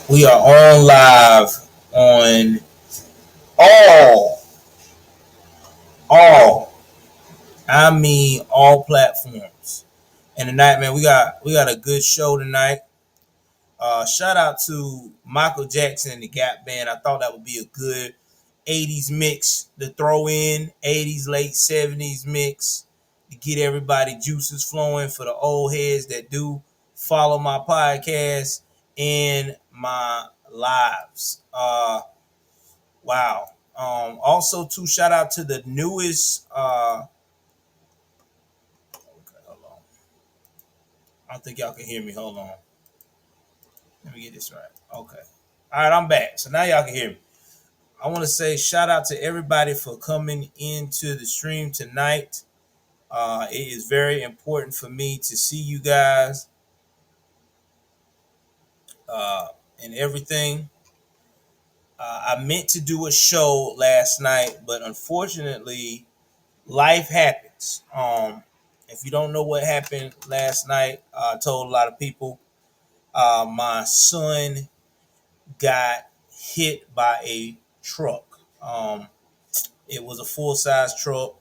We are on live on all, all, all platforms. And tonight, man, we got a good show tonight. Shout out to Michael Jackson and the Gap Band. I thought that would be a good 80s mix to throw in, 80s, late 70s mix to get everybody juices flowing for the old heads that do follow my podcast and my lives. Wow. Also, to shout out to the newest. Okay, hold on. I don't think y'all can hear me. Hold on. Let me get this right. Okay. All right, I'm back. So now y'all can hear me. I want to say shout out to everybody for coming into the stream tonight. It is very important for me to see you guys and everything. I meant to do a show last night, but unfortunately, life happens. If you don't know what happened last night, I told a lot of people my son got hit by a truck. It was a full size truck,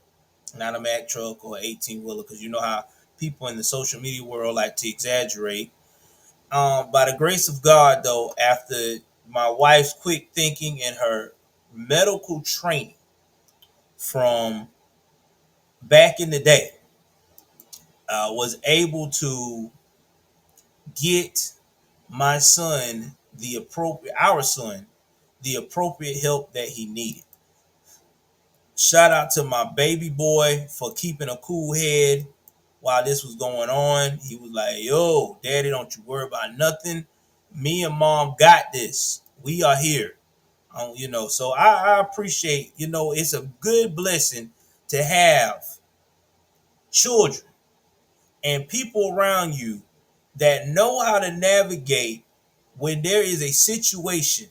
not a Mack truck or 18 wheeler, because you know how people in the social media world like to exaggerate. By the grace of God, though, after my wife's quick thinking and her medical training from back in the day, was able to get my son our son the appropriate help that he needed. Shout out to my baby boy for keeping a cool head while this was going on. He was like, yo, daddy, don't you worry about nothing. Me and mom got this. We are here. So I appreciate, it's a good blessing to have children and people around you that know how to navigate when there is a situation.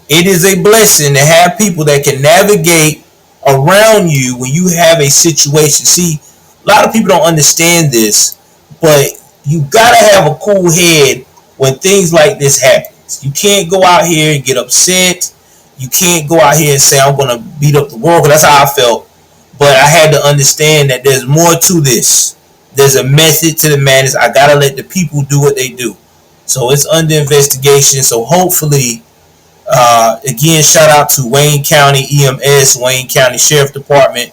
It is a blessing to have people that can navigate around you when you have a situation. See, a lot of people don't understand this, but you gotta have a cool head when things like this happens. You can't go out here and get upset. You can't go out here and say I'm gonna beat up the world, because that's how I felt. But I had to understand that there's more to this. There's a method to the madness. I gotta let the people do what they do. So it's under investigation. So hopefully, again, shout out to Wayne County EMS, Wayne County Sheriff Department.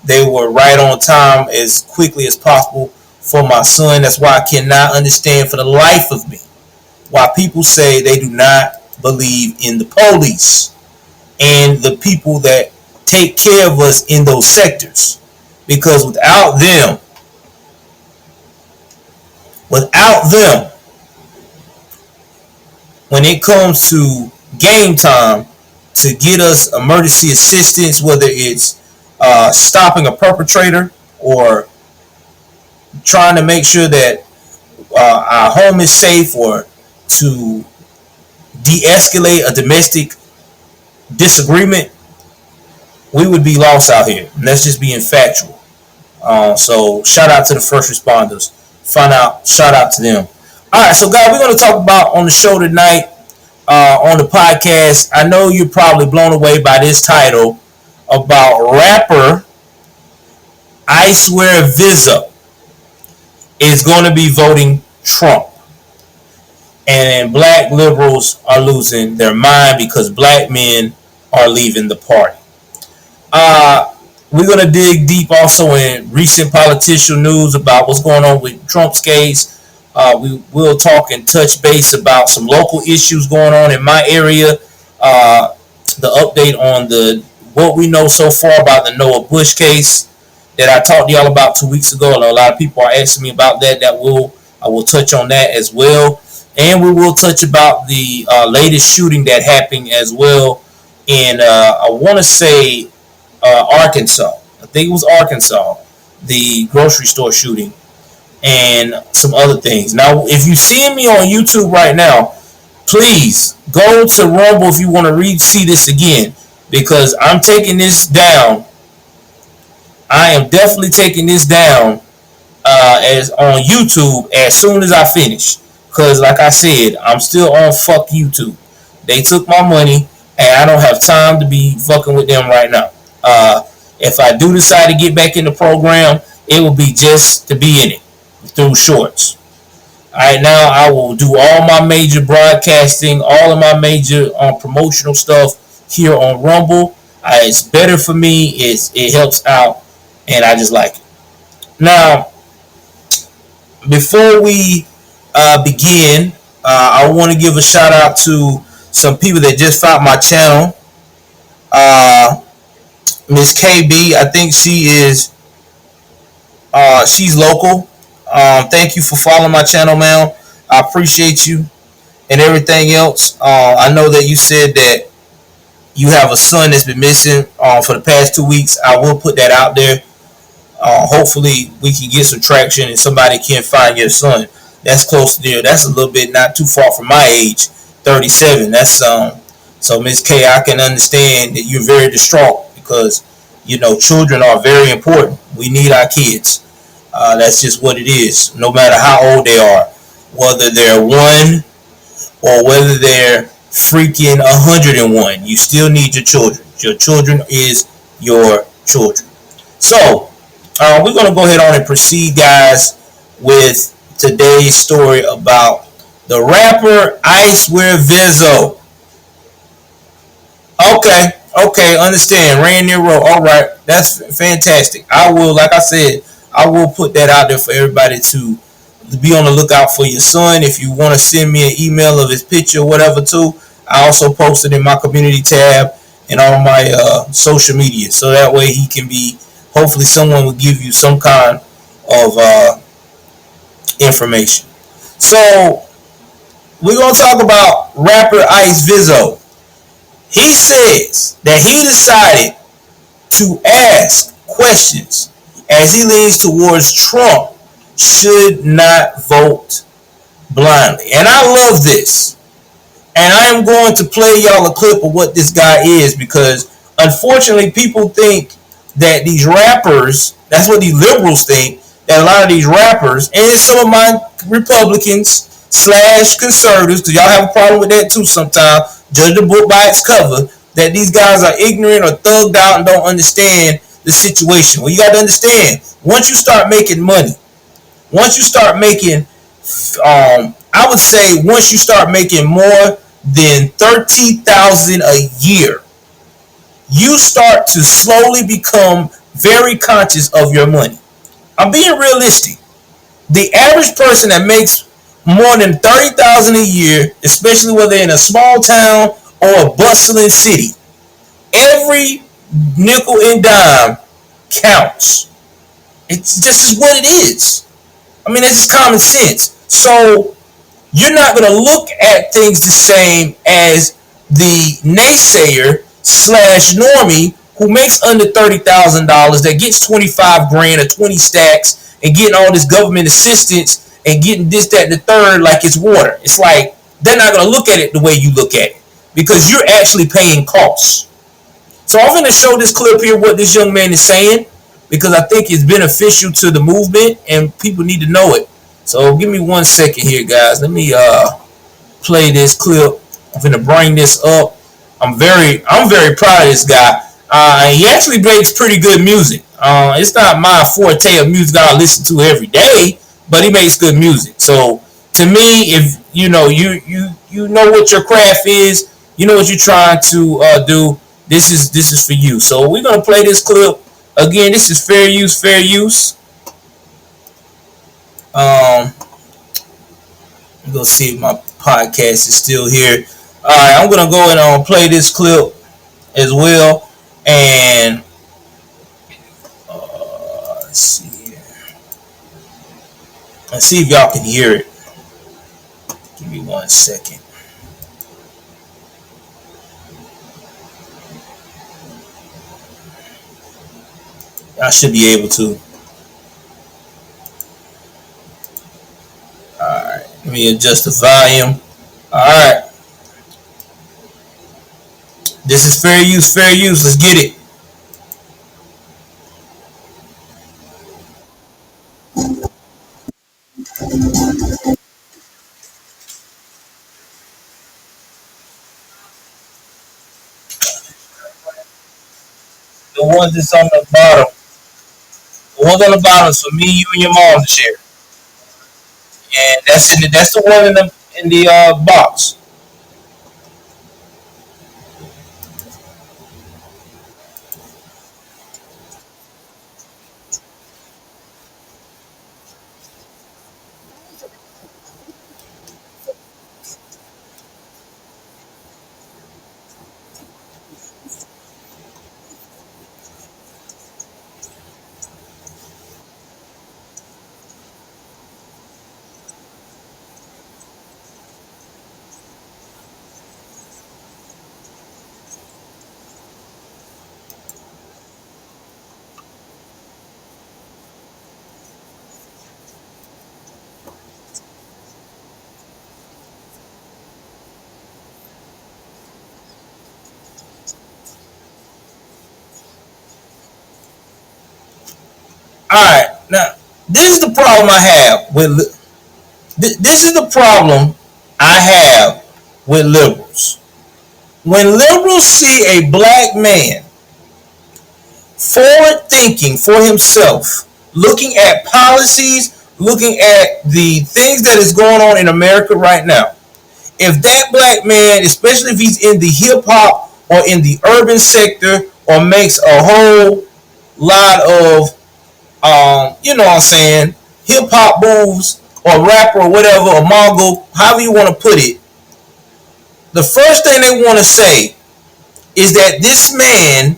They were right on time as quickly as possible for my son. That's why I cannot understand for the life of me why people say they do not believe in the police and the people that take care of us in those sectors. Because without them, when it comes to game time to get us emergency assistance, whether it's stopping a perpetrator or trying to make sure that our home is safe, or to de-escalate a domestic disagreement, we would be lost out here. And that's just being factual. So shout out to the first responders. Shout out to them. All right, so guys, we're going to talk about on the show tonight, on the podcast. I know you're probably blown away by this title about rapper Icewear Vezzo is going to be voting Trump. And black liberals are losing their mind because black men are leaving the party. We're going to dig deep also in recent political news about what's going on with Trump's case. We will talk and touch base about some local issues going on in my area. The update on what we know so far about the Noah Bush case that I talked to y'all about 2 weeks ago. And a lot of people are asking me about that. I will touch on that as well. And we will touch about the latest shooting that happened as well in, I want to say, Arkansas. I think it was Arkansas, the grocery store shooting, and some other things. Now, if you're seeing me on YouTube right now, please go to Rumble if you want to see this again, because I'm taking this down. I am definitely taking this down as on YouTube as soon as I finish, because, like I said, I'm still on fuck YouTube. They took my money, and I don't have time to be fucking with them right now. If I do decide to get back in the program, it will be just to be in it through shorts. All right, now I will do all my major broadcasting, all of my major promotional stuff here on Rumble. It's better for me. It helps out, and I just like it. Now, before we begin, I want to give a shout out to some people that just found my channel. Uh, Miss KB, I think she's local. Thank you for following my channel, man. I appreciate you and everything else. I know that you said that you have a son that's been missing for the past 2 weeks. I will put that out there. Hopefully, we can get some traction and somebody can find your son. That's close to there. That's a little bit not too far from my age, 37. That's So Miss K, I can understand that you're very distraught because children are very important. We need our kids. That's just what it is. No matter how old they are, whether they're one or whether they're freaking 101, you still need your children. Your children is your children. So we're gonna go ahead on and proceed, guys, with today's story about the rapper Icewear Vezzo. Okay, understand. Rainier Road. All right, that's fantastic. I will, like I said, I will put that out there for everybody to be on the lookout for your son. If you want to send me an email of his picture or whatever, too, I also posted in my community tab and all my social media, so that way he can be. Hopefully, someone will give you some kind of information. So we're gonna talk about rapper Ice Vezzo. He says that he decided to ask questions as he leans towards Trump should not vote blindly. And I love this. And I am going to play y'all a clip of what this guy is because unfortunately people think that these rappers, that's what these liberals think, that a lot of these rappers, and some of my Republicans slash conservatives, because y'all have a problem with that too sometimes, judge the book by its cover, that these guys are ignorant or thugged out and don't understand the situation. Well, you got to understand, once you start making money, once you start making, I would say once you start making more than 30,000 a year, you start to slowly become very conscious of your money. I'm being realistic. The average person that makes more than 30,000 a year, especially whether in a small town or a bustling city, every nickel and dime counts. It's this is what it is. I mean, it's just common sense. So you're not going to look at things the same as the naysayer slash normie who makes under $30,000 that gets 25 grand or 20 stacks and getting all this government assistance and getting this, that, and the third like it's water. It's like they're not going to look at it the way you look at it because you're actually paying costs. So I'm going to show this clip here what this young man is saying because I think it's beneficial to the movement and people need to know it. So give me 1 second here, guys. Let me play this clip. I'm going to bring this up. I'm very proud of this guy. He actually makes pretty good music. It's not my forte of music I listen to every day, but he makes good music. So to me, if you know what your craft is, you know what you're trying to do. This is for you. So we're gonna play this clip again. This is fair use, fair use. We're gonna see if my podcast is still here. All right, I'm gonna go and play this clip as well, and let's see here. Let's see if y'all can hear it. Give me 1 second. I should be able to. Alright, let me adjust the volume. Alright. This is fair use, fair use. Let's get it. The ones that's on the bottom, the ones on the bottom is for me, you, and your mom to share. And that's the one in the box. All right, now this is the problem I have with this is the problem I have with liberals. When liberals see a black man forward thinking for himself, looking at policies, looking at the things that is going on in America right now, if that black man, especially if he's in the hip hop or in the urban sector or makes a whole lot of you know what I'm saying, hip hop moves or rapper or whatever, or mongo, however you want to put it, the first thing they want to say is that this man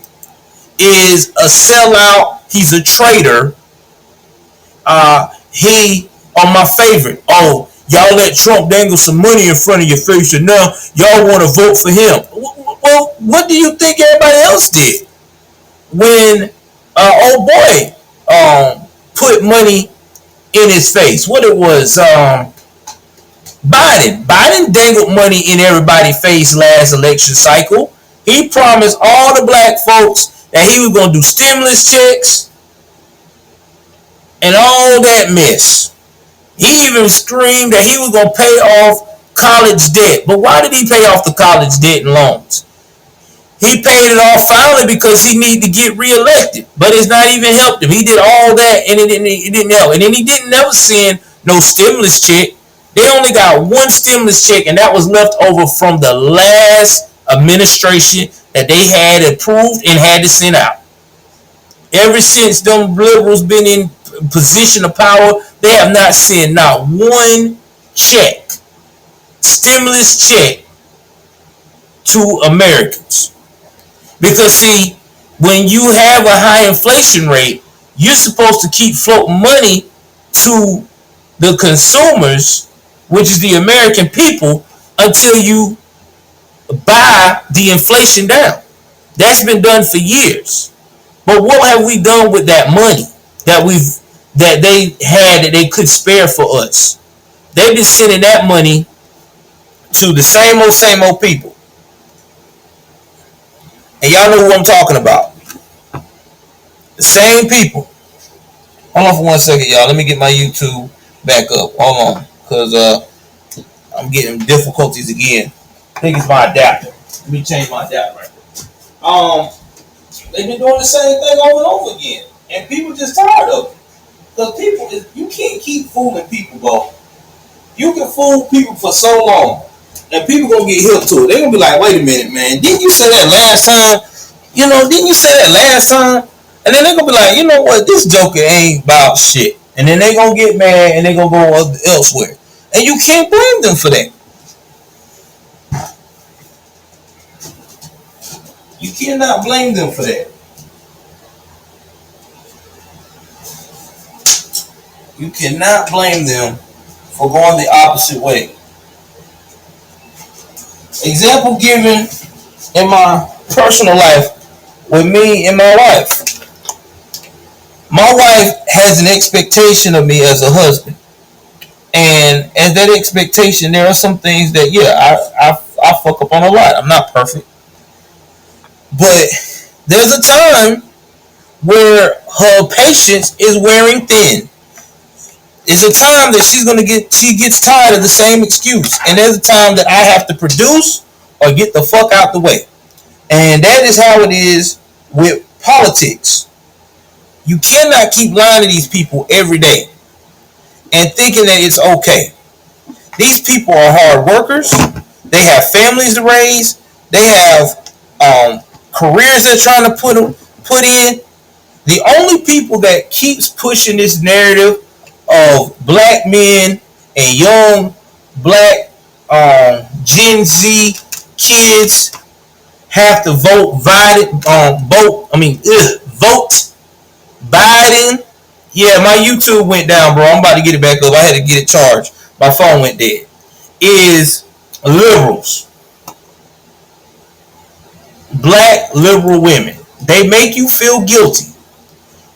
is a sellout, he's a traitor, he on my favorite. Oh, y'all let Trump dangle some money in front of your face and now y'all want to vote for him. Well, what do you think everybody else did when old boy put money in his face? What it was, Biden. Biden dangled money in everybody's face last election cycle. He promised all the black folks that he was going to do stimulus checks and all that mess. He even screamed that he was going to pay off college debt. But why did he pay off the college debt and loans? He paid it off finally because he needed to get reelected. But it's not even helped him. He did all that and it didn't help. And then he didn't never send no stimulus check. They only got one stimulus check, and that was left over from the last administration that they had approved and had to send out. Ever since them liberals been in position of power, they have not sent not one check, stimulus check, to Americans. Because see, when you have a high inflation rate, you're supposed to keep floating money to the consumers, which is the American people, until you buy the inflation down. That's been done for years. But what have we done with that money that they had that they could spare for us? They've been sending that money to the same old people. And y'all know who I'm talking about. The same people. Hold on for 1 second, y'all. Let me get my YouTube back up. Hold on. Because I'm getting difficulties again. I think it's my adapter. Let me change my adapter right there. They've been doing the same thing over and over again. And people just tired of it. Because people, you can't keep fooling people, bro. You can fool people for so long. And people gonna get hip to it. They're gonna be like, wait a minute, man. Didn't you say that last time? Didn't you say that last time? And then they're gonna be like, you know what? This joker ain't about shit. And then they gonna get mad and they gonna go elsewhere. And you can't blame them for that. You cannot blame them for that. You cannot blame them for going the opposite way. Example given in my personal life with me and my wife. My wife has an expectation of me as a husband. And as that expectation, there are some things that, I fuck up on a lot. I'm not perfect. But there's a time where her patience is wearing thin. It's a time that she gets tired of the same excuse. And there's a time that I have to produce or get the fuck out the way. And that is how it is with politics. You cannot keep lying to these people every day and thinking that it's okay. These people are hard workers. They have families to raise. They have careers they're trying to put in. The only people that keeps pushing this narrative of black men and young black Gen Z kids have to vote Biden. Yeah, my YouTube went down, bro. I'm about to get it back up. I had to get it charged. My phone went dead. Is liberals, black liberal women. They make you feel guilty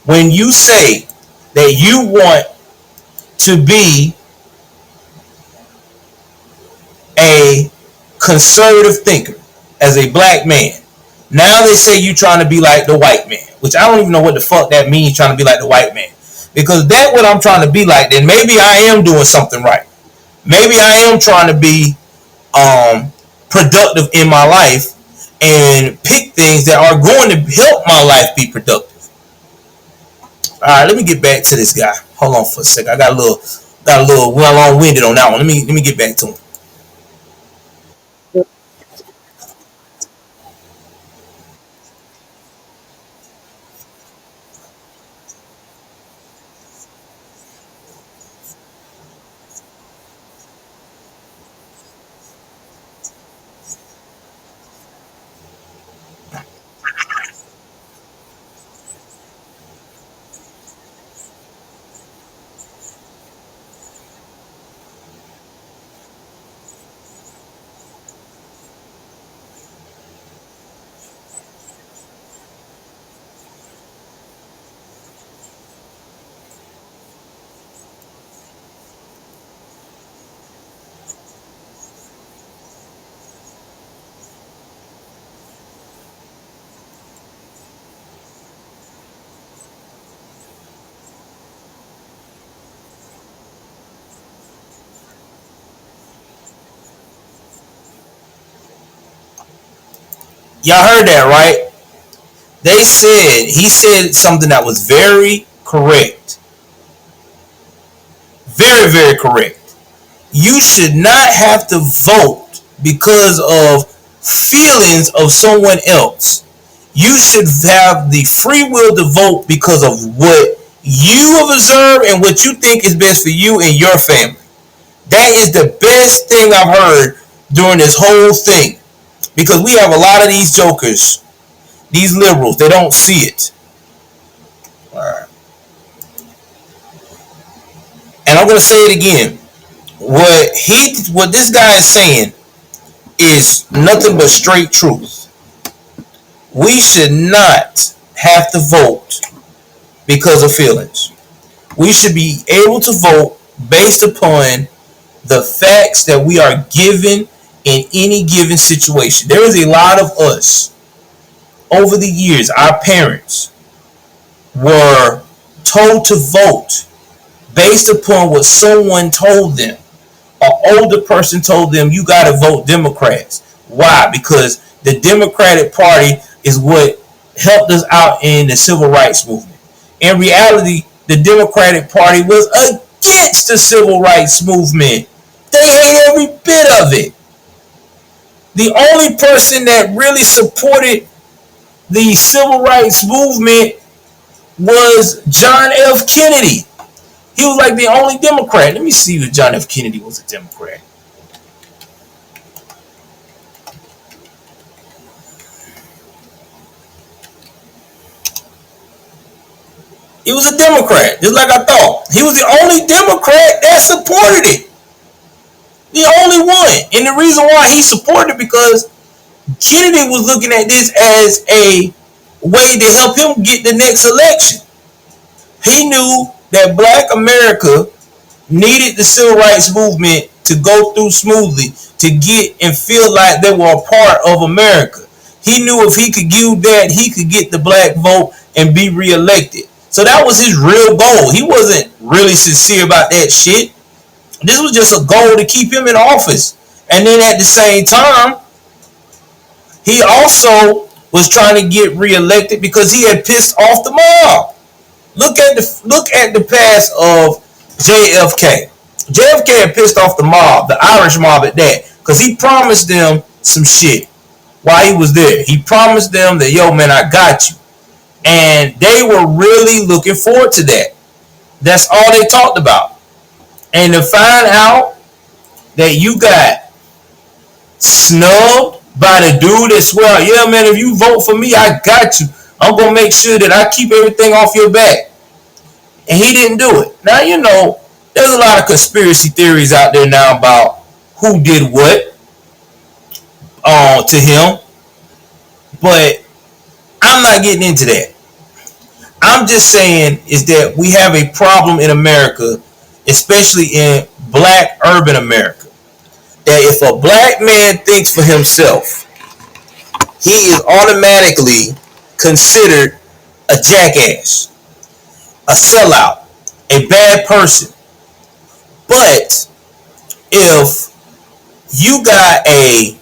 when you say that you want to be a conservative thinker as a black man. Now they say you trying to be like the white man, which I don't even know what the fuck that means, trying to be like the white man. Because that what I'm trying to be like, then maybe I am doing something right. Maybe I am trying to be productive in my life and pick things that are going to help my life be productive. All right, let me get back to this guy. Hold on for a second. I got a little well long winded on that one. Let me get back to him. Y'all heard that, right? He said something that was very correct. Very, very correct. You should not have to vote because of feelings of someone else. You should have the free will to vote because of what you have observed and what you think is best for you and your family. That is the best thing I've heard during this whole thing. Because we have a lot of these jokers, these liberals, they don't see it. All right. And I'm gonna say it again. What this guy is saying is nothing but straight truth. We should not have to vote because of feelings. We should be able to vote based upon the facts that we are given in any given situation. There is a lot of us over the years, our parents were told to vote based upon what someone told them. An older person told them, you got to vote Democrats. Why? Because the Democratic Party is what helped us out in the civil rights movement. In reality, the Democratic Party was against the civil rights movement. They hate every bit of it. The only person that really supported the civil rights movement was John F. Kennedy. He was like the only Democrat. Let me see if John F. Kennedy was a Democrat. He was a Democrat, just like I thought. He was the only Democrat that supported it. The only one. And the reason why he supported it because Kennedy was looking at this as a way to help him get the next election. He knew that black America needed the civil rights movement to go through smoothly, to get and feel like they were a part of America. He knew if he could do that, he could get the black vote and be reelected. So that was his real goal. He wasn't really sincere about that shit. This was just a goal to keep him in office. And then at the same time, he also was trying to get reelected because he had pissed off the mob. Look at the past of JFK. JFK had pissed off the mob, the Irish mob at that, because he promised them some shit while he was there. He promised them that, yo, man, I got you. And they were really looking forward to that. That's all they talked about. And to find out that you got snubbed by the dude that swear, yeah, man, if you vote for me, I got you. I'm going to make sure that I keep everything off your back. And he didn't do it. Now, there's a lot of conspiracy theories out there now about who did what to him. But I'm not getting into that. I'm just saying is that we have a problem in America, especially in black urban America, that if a black man thinks for himself, he is automatically considered a jackass, a sellout, a bad person. But if you got a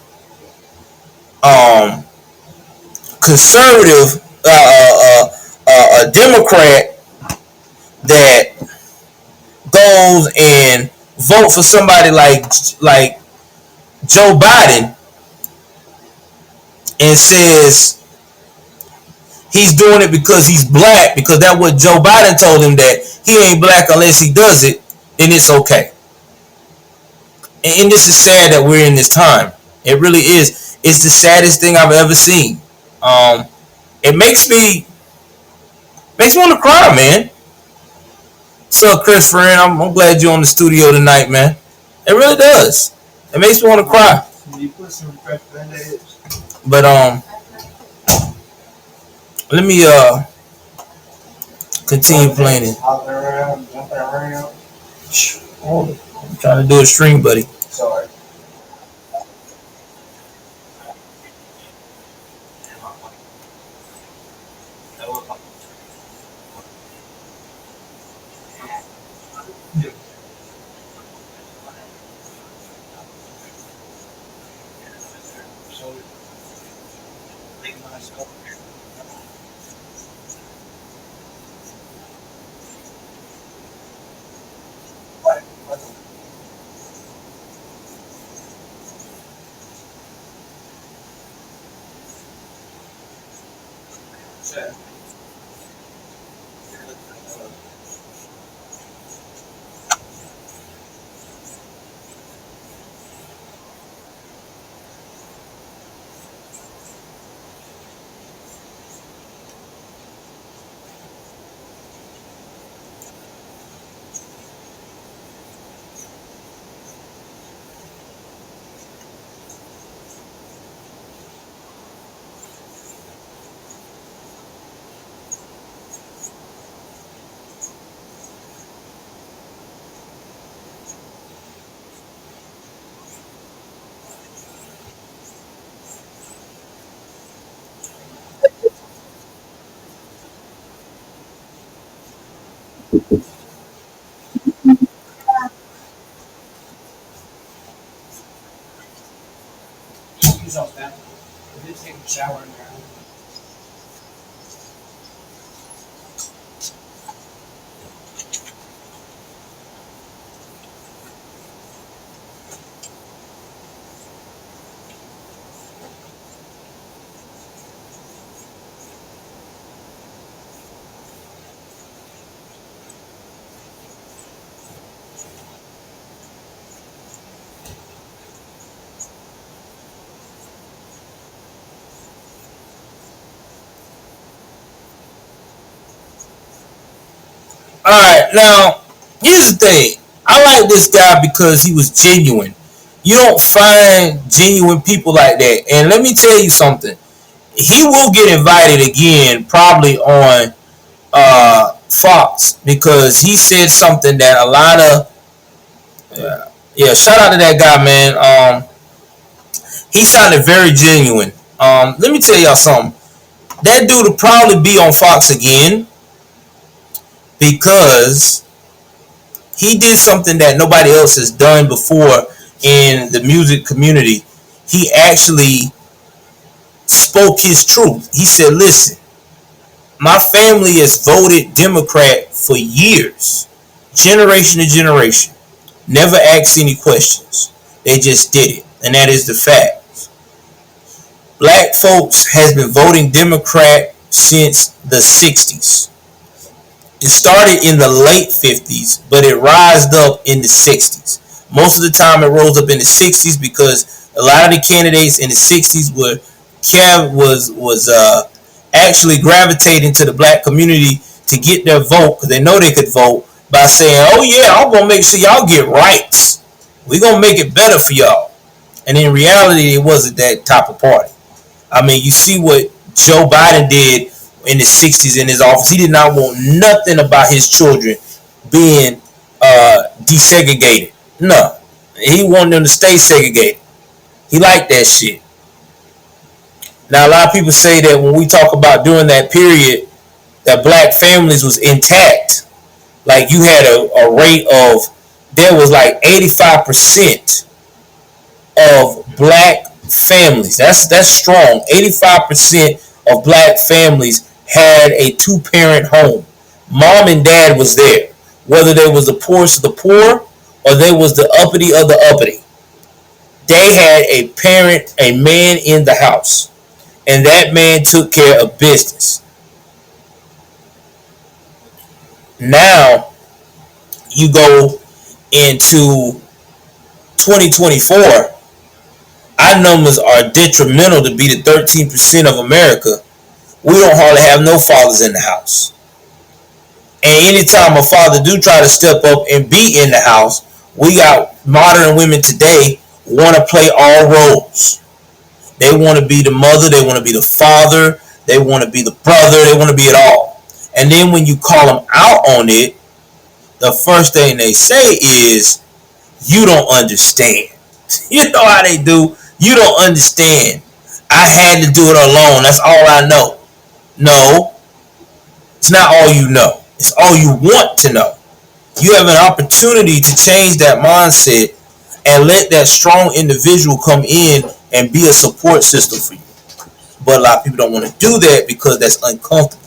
conservative, a Democrat that goes and vote for somebody like Joe Biden and says he's doing it because he's black, because that's what Joe Biden told him, that he ain't black unless he does it, then it's okay. And this is sad that we're in this time. It really is. It's the saddest thing I've ever seen. It makes me want to cry, man. What's up, Chris friend? I'm glad you're on the studio tonight, man. It really does. It makes me want to cry. You put some fresh band-aids. But let me continue playing it. I'm trying to do a stream, buddy. Sorry. Shower. All right, now here's the thing. I like this guy because he was genuine. You don't find genuine people like that. And let me tell you something. He will get invited again, probably on Fox, because he said something that a lot of yeah. Shout out to that guy, man. He sounded very genuine. Let me tell y'all something. That dude will probably be on Fox again because he did something that nobody else has done before in the music community. He actually spoke his truth. He said, listen, my family has voted Democrat for years, generation to generation. Never asked any questions. They just did it. And that is the fact. Black folks has been voting Democrat since the 60s. It started in the late 50s, but it rised up in the 60s. Most of the time it rose up in the 60s because a lot of the candidates in the 60s was actually gravitating to the black community to get their vote because they know they could vote by saying, oh yeah, I'm going to make sure y'all get rights. We're going to make it better for y'all. And in reality, it wasn't that type of party. I mean, you see what Joe Biden did in the 60s in his office. He did not want nothing about his children being desegregated. No. He wanted them to stay segregated. He liked that shit. Now, a lot of people say that when we talk about during that period, that black families was intact. Like you had a rate of, there was like 85% of black families. That's strong. 85% of black families had a two-parent home. Mom and dad was there. Whether they was the poorest of the poor or they was the uppity of the uppity. They had a parent, a man in the house. And that man took care of business. Now, you go into 2024, our numbers are detrimental to be the 13% of America. We don't hardly have no fathers in the house. And anytime a father do try to step up and be in the house, we got modern women today want to play all roles. They want to be the mother, they want to be the father, they want to be the brother, they want to be it all. And then when you call them out on it, the first thing they say is, you don't understand. You know how they do? You don't understand. I had to do it alone. That's all I know. No, it's not all you know. It's all you want to know. You have an opportunity to change that mindset and let that strong individual come in and be a support system for you. But a lot of people don't want to do that because that's uncomfortable.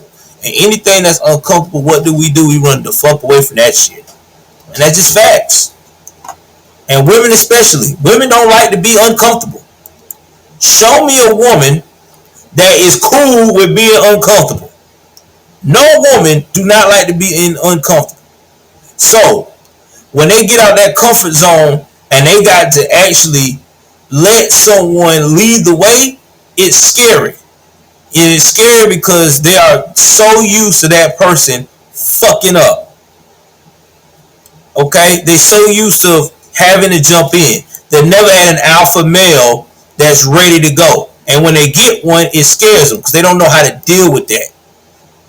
And anything that's uncomfortable, what do? We run the fuck away from that shit. And that's just facts. And women especially. Women don't like to be uncomfortable. Show me a woman that is cool with being uncomfortable. No woman do not like to be uncomfortable. So, when they get out that comfort zone and they got to actually let someone lead the way, it's scary. It is scary because they are so used to that person fucking up. Okay? They're so used to having to jump in. They've never had an alpha male that's ready to go. And when they get one, it scares them because they don't know how to deal with that.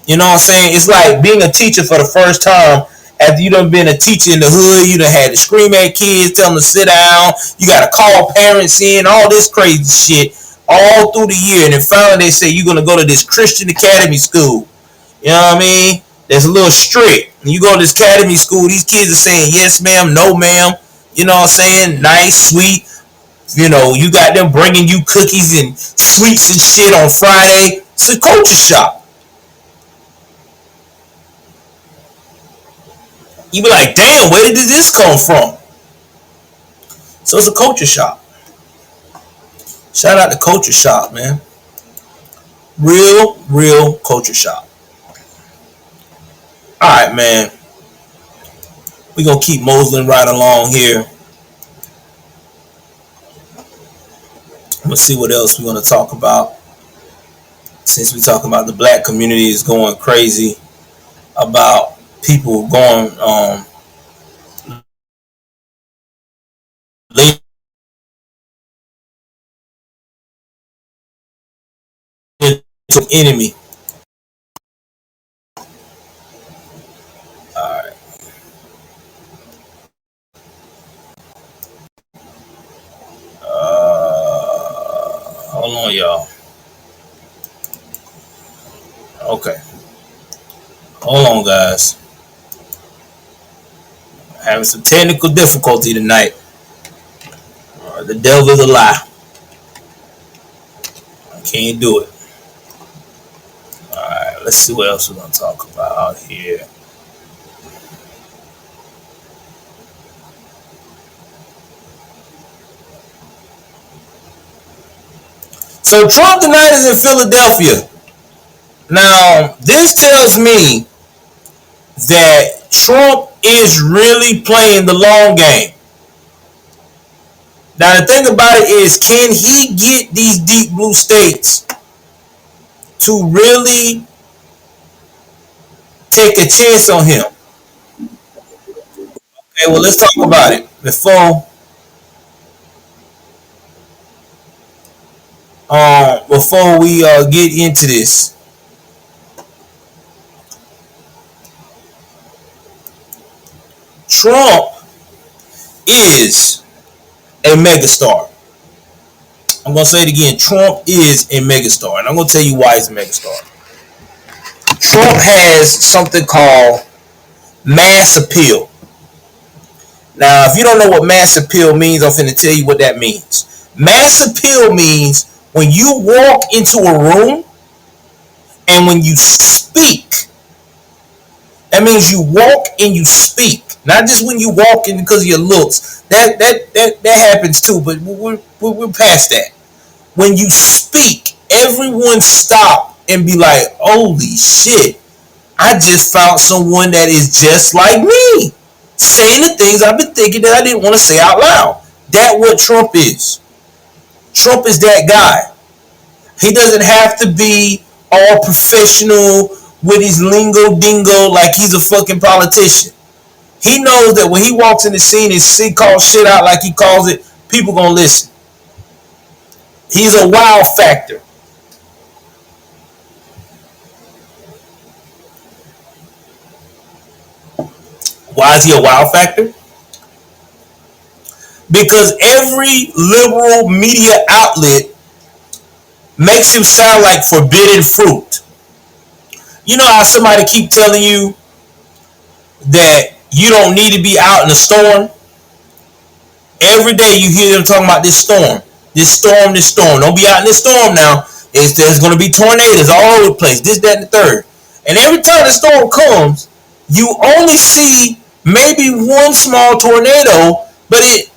You know what I'm saying? It's like being a teacher for the first time after you done been a teacher in the hood. You done had to scream at kids, tell them to sit down. You got to call parents in, all this crazy shit all through the year. And then finally they say you're going to go to this Christian academy school. You know what I mean? That's a little strict. When you go to this academy school, these kids are saying yes ma'am, no ma'am. You know what I'm saying? Nice, sweet. You know, you got them bringing you cookies and sweets and shit on Friday. It's a culture shock. You be like, damn, where did this come from? So it's a culture shock. Shout out to Culture Shock, man. Real culture shock. Alright, man. We're going to keep moseying right along here. Let's see what else we're going to talk about. Since we're talking about the black community is going crazy about people going to enemy. Alright. Hold on, y'all. Okay. Hold on, guys. Having some technical difficulty tonight. The devil is a lie. Can't do it. All right, let's see what else we're gonna talk about here. So Trump tonight is in Philadelphia. Now, this tells me that Trump is really playing the long game. Now, the thing about it is, can he get these deep blue states to really take a chance on him? Okay, well, let's talk about it before we get into this. Trump is a megastar. I'm gonna say it again. Trump is a megastar, and I'm gonna tell you why he's a megastar. Trump has something called mass appeal. Now, if you don't know what mass appeal means, I'm finna tell you what that means. Mass appeal means when you walk into a room and when you speak, that means you walk and you speak. Not just when you walk in because of your looks. That happens too, but we're past that. When you speak, everyone stop and be like, holy shit, I just found someone that is just like me, saying the things I've been thinking that I didn't want to say out loud. That's what Trump is. Trump is that guy. He doesn't have to be all professional with his lingo dingo like he's a fucking politician. He knows that when he walks in the scene and he calls shit out like he calls it, people gonna listen. He's a wow factor. Why is he a wow factor? Because every liberal media outlet makes him sound like forbidden fruit. You know how somebody keep telling you that you don't need to be out in a storm? Every day you hear them talking about this storm. This storm, this storm. Don't be out in this storm now. There's going to be tornadoes all over the place. This, that, and the third. And every time the storm comes, you only see maybe one small tornado, but it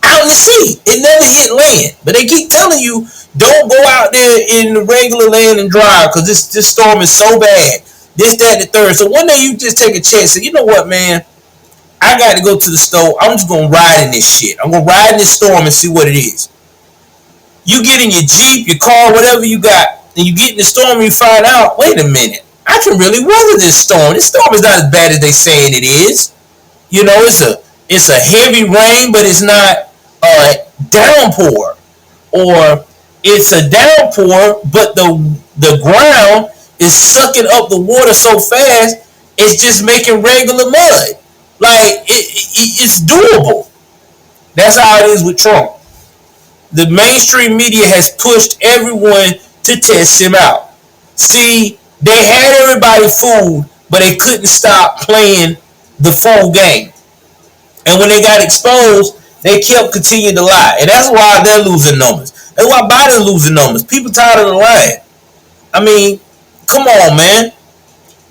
out in the sea. It never hit land. But they keep telling you, don't go out there in the regular land and drive because this storm is so bad. This, that, and the third. So one day you just take a chance and say, you know what, man? I got to go to the store. I'm just going to ride in this shit. I'm going to ride in this storm and see what it is. You get in your Jeep, your car, whatever you got, and you get in the storm and you find out, wait a minute, I can really weather this storm. This storm is not as bad as they saying it is. You know, it's a heavy rain, but it's not a downpour. Or it's a downpour, but the ground is sucking up the water so fast, it's just making regular mud. Like, it's doable. That's how it is with Trump. The mainstream media has pushed everyone to test him out. See, they had everybody fooled, but they couldn't stop playing the full game. And when they got exposed, they kept continuing to lie. And that's why they're losing numbers. That's why Biden's losing numbers. People tired of the lying. I mean, come on, man.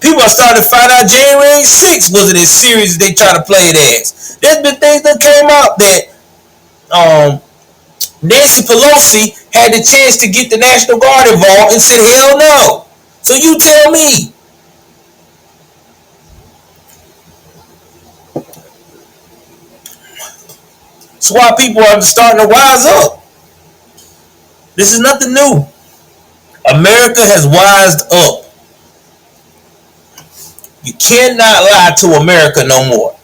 People are starting to find out January 6th wasn't as serious as they try to play it as. There's been things that came out that Nancy Pelosi had the chance to get the National Guard involved and said, hell no. So you tell me. That's why people are starting to rise up. This is nothing new. America has wised up. You cannot lie to America no more.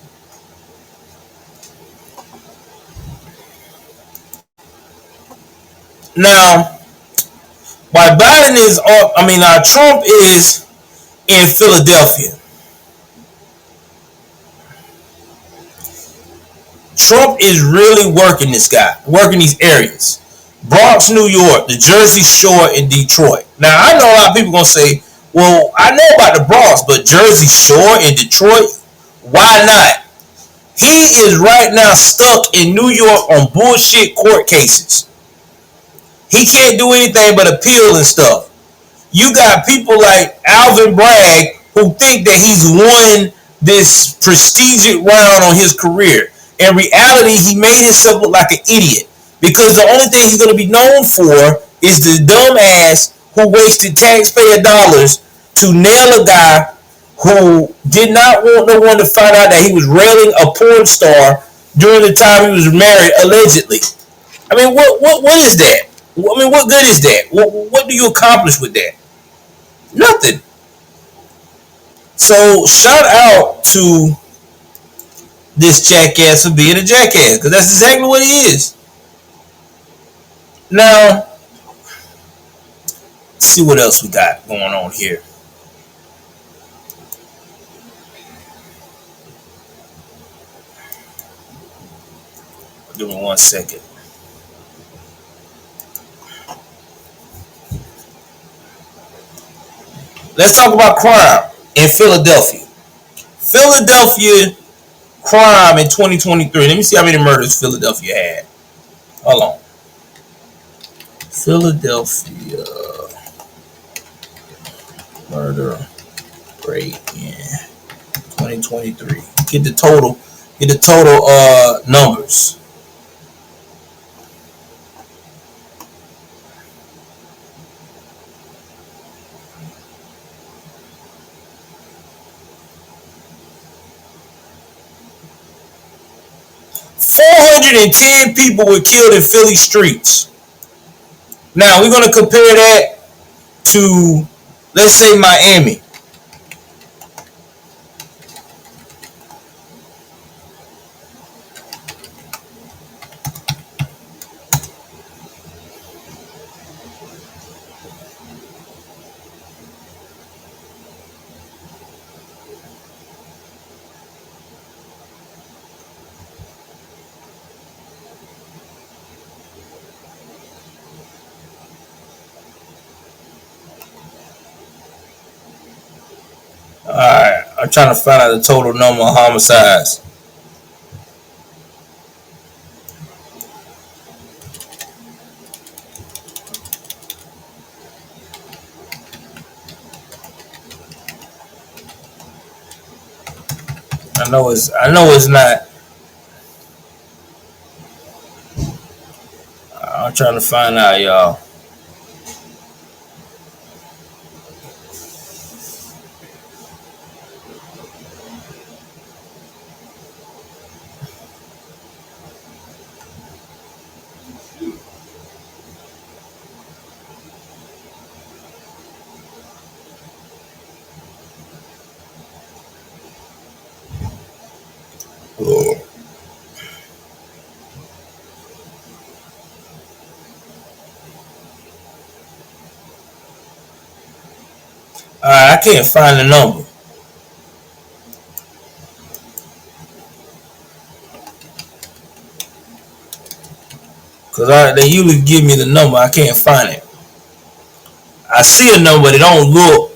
Now, while Biden is, Trump is in Philadelphia. Trump is really working working these areas. Bronx, New York, the Jersey Shore, and Detroit. Now, I know a lot of people going to say, well, I know about the Bronx, but Jersey Shore and Detroit, why not? He is right now stuck in New York on bullshit court cases. He can't do anything but appeal and stuff. You got people like Alvin Bragg who think that he's won this prestigious round on his career. In reality, he made himself look like an idiot because the only thing he's going to be known for is the dumbass who wasted taxpayer dollars to nail a guy who did not want no one to find out that he was railing a porn star during the time he was married, allegedly. I mean, what is that? I mean, what good is that? What do you accomplish with that? Nothing. So shout out to this jackass for being a jackass, because that's exactly what he is. Now, let's see what else we got going on here. Give me 1 second. Let's talk about crime in Philadelphia. Philadelphia crime in 2023. Let me see how many murders Philadelphia had. Hold on. Philadelphia murder rate in 2023. Get the total. Get the total numbers. 410 people were killed in Philly streets. Now we're gonna compare that to, let's say, Miami. 'Alright, I'm trying to find out the total number of homicides. I know it's not. I'm trying to find out, y'all. I can't find the number. Because they usually give me the number. I can't find it. I see a number that don't look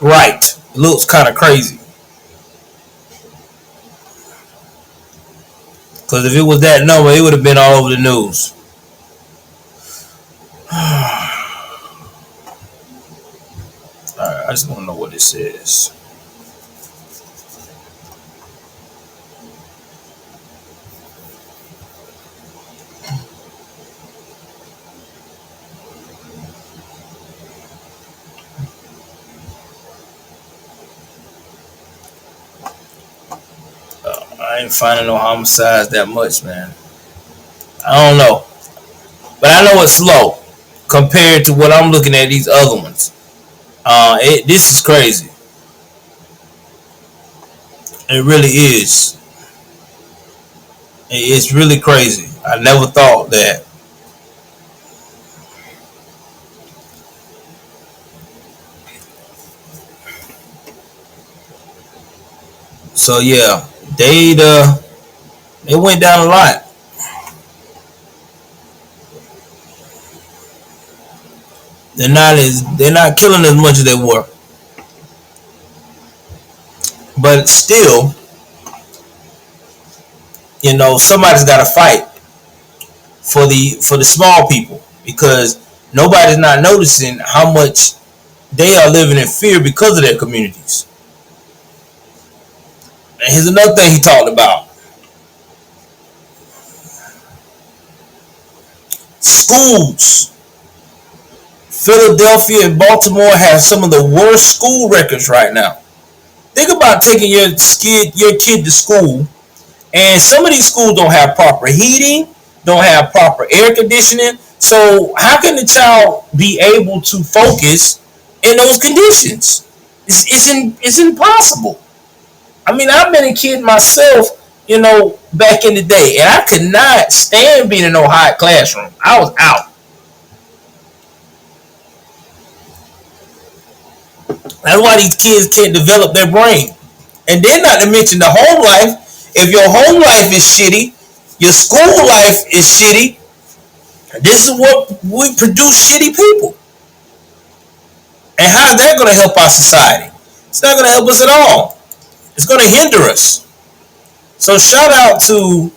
right. It looks kind of crazy. Because if it was that number, it would have been all over the news. Alright, I just want to know what it says. I ain't finding no homicides that much, man. I don't know. But I know it's low compared to what I'm looking at these other ones. This is crazy. It really is. It's really crazy. I never thought that. So yeah, they went down a lot. They're not killing as much as they were. But still, somebody's got to fight for the small people, because nobody's not noticing how much they are living in fear because of their communities. And here's another thing he talked about: schools. Philadelphia and Baltimore have some of the worst school records right now. Think about taking your kid to school, and some of these schools don't have proper heating, don't have proper air conditioning. So how can the child be able to focus in those conditions? It's impossible. I mean, I've been a kid myself, back in the day, and I could not stand being in no hot classroom. I was out. That's why these kids can't develop their brain. And then not to mention the home life. If your home life is shitty, your school life is shitty, this is what we produce: shitty people. And how's that going to help our society? It's not going to help us at all. It's going to hinder us. So shout out the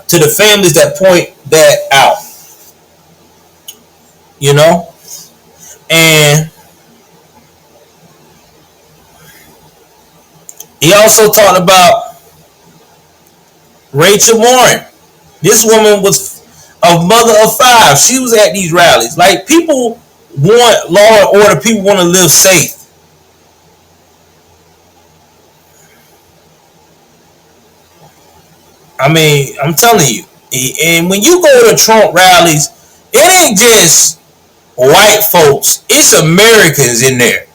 to the families that point that out. You know? And he also talked about Rachel Warren. This woman was a mother of five. She was at these rallies. Like, people want law and order. People want to live safe. I mean, I'm telling you. And when you go to Trump rallies, it ain't just white folks. It's Americans in there.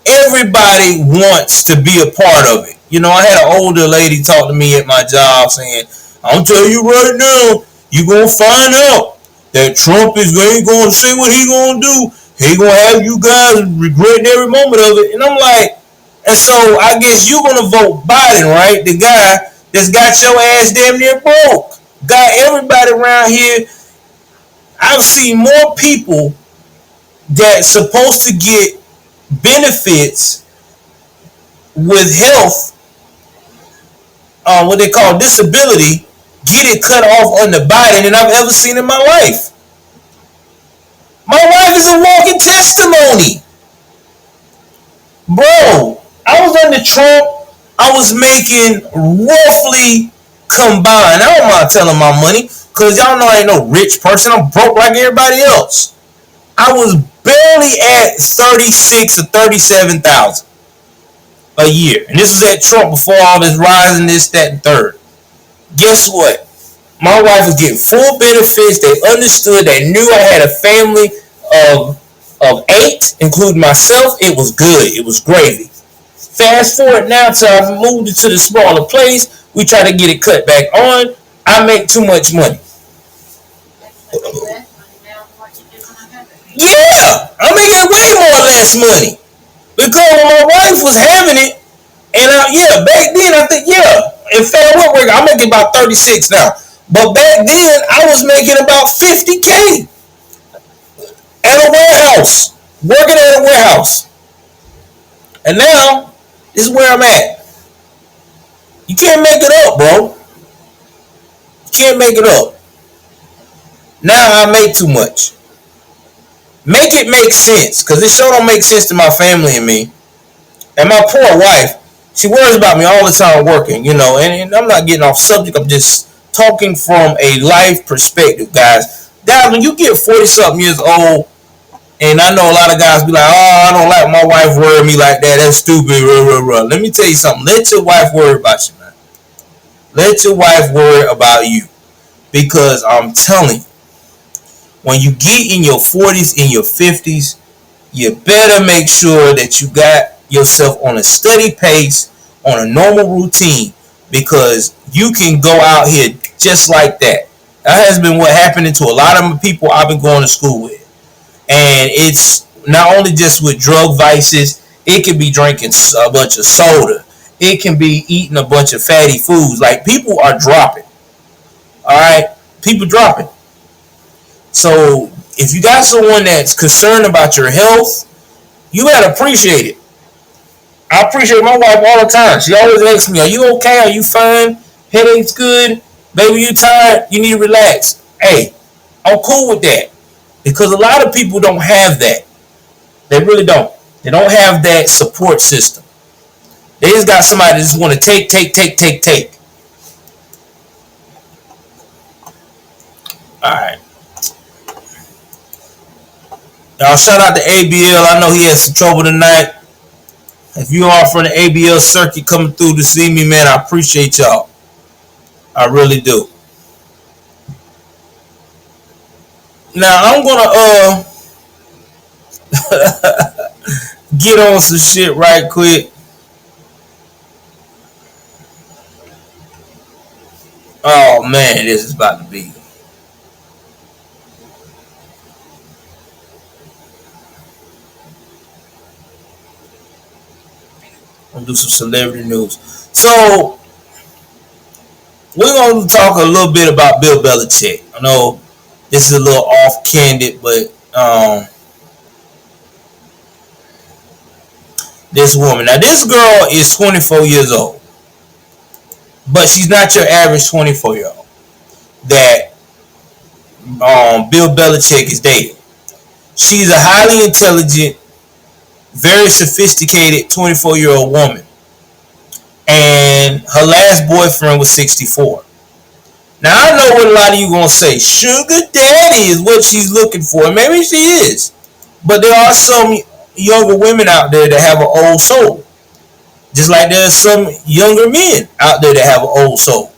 Everybody wants to be a part of it. I had an older lady talk to me at my job saying, "I'm telling you right now, you gonna find out that Trump ain't gonna say what he gonna do. He gonna have you guys regretting every moment of it." And I'm like, and so I guess you gonna vote Biden, right? The guy that's got your ass damn near broke. Got everybody around here. I've seen more people that's supposed to get benefits with health, what they call disability, get it cut off under Biden than I've ever seen in my life. My wife is a walking testimony. Bro, I was under Trump. I was making roughly combined. I don't mind telling my money, because y'all know I ain't no rich person. I'm broke like everybody else. I was barely at 36 or 37,000 a year. And this was at Trump before all this rising, this, that, and third. Guess what? My wife was getting full benefits. They understood. They knew I had a family of 8, including myself. It was good. It was gravy. Fast forward now till I've moved into the smaller place. We try to get it cut back on. I make too much money. Yeah, I'm making way more or less money. Because when my wife was having it, and back then I think, in fair work, I'm making about 36 now. But back then I was making about 50K at a warehouse, working at a warehouse. And now this is where I'm at. You can't make it up, bro. You can't make it up. Now I make too much. Make it make sense, because this show don't make sense to my family and me. And my poor wife, she worries about me all the time working, and I'm not getting off subject. I'm just talking from a life perspective, guys. Guys, when you get 40-something years old, and I know a lot of guys be like, "Oh, I don't like my wife worrying me like that. That's stupid." Let me tell you something. Let your wife worry about you, man. Let your wife worry about you. Because I'm telling you, when you get in your 40s, in your 50s, you better make sure that you got yourself on a steady pace, on a normal routine, because you can go out here just like that. That has been what happened to a lot of people I've been going to school with. And it's not only just with drug vices, it can be drinking a bunch of soda. It can be eating a bunch of fatty foods. Like, people are dropping. Alright? People dropping. So if you got someone that's concerned about your health, you gotta appreciate it. I appreciate my wife all the time. She always asks me, "Are you okay? Are you fine? Headache's good?" Baby, you tired? You need to relax. Hey, I'm cool with that. Because a lot of people don't have that. They really don't. They don't have that support system. They just got somebody that just want to take, take, take, take, take. All right. Y'all shout out to ABL. I know he had some trouble tonight. If you are from the ABL circuit coming through to see me, man, I appreciate y'all. I really do. Now I'm gonna get on some shit right quick. Oh man, this is about to be. I'm gonna do some celebrity news. So we're gonna talk a little bit about Bill Belichick. I know this is a little off-candid, but this woman. Now this girl is 24 years old, but she's not your average 24-year-old that Bill Belichick is dating. She's a highly intelligent, very sophisticated 24-year-old woman, and her last boyfriend was 64. Now I know what a lot of you gonna say. Sugar daddy is what she's looking for. Maybe she is, but there are some younger women out there that have an old soul. Just like there's some younger men out there that have an old soul.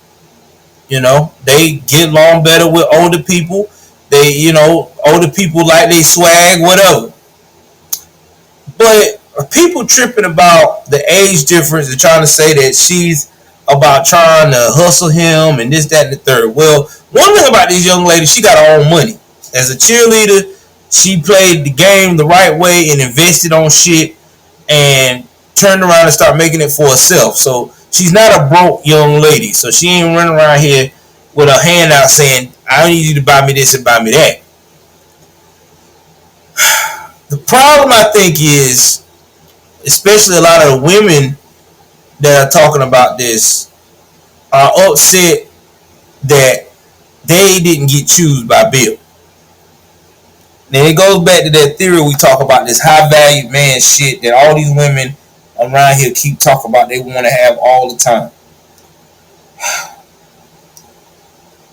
You know, they get along better with older people. Older people like they swag, whatever. But people tripping about the age difference and trying to say that she's about trying to hustle him and this, that, and the third. Well, one thing about this young lady, she got her own money. As a cheerleader, she played the game the right way and invested on shit and turned around and started making it for herself. So she's not a broke young lady. So she ain't running around here with her hand out saying, I need you to buy me this and buy me that. The problem, I think, is, especially a lot of the women that are talking about this are upset that they didn't get chosen by Bill. Then it goes back to that theory we talk about, this high valued man shit that all these women around here keep talking about they want to have all the time.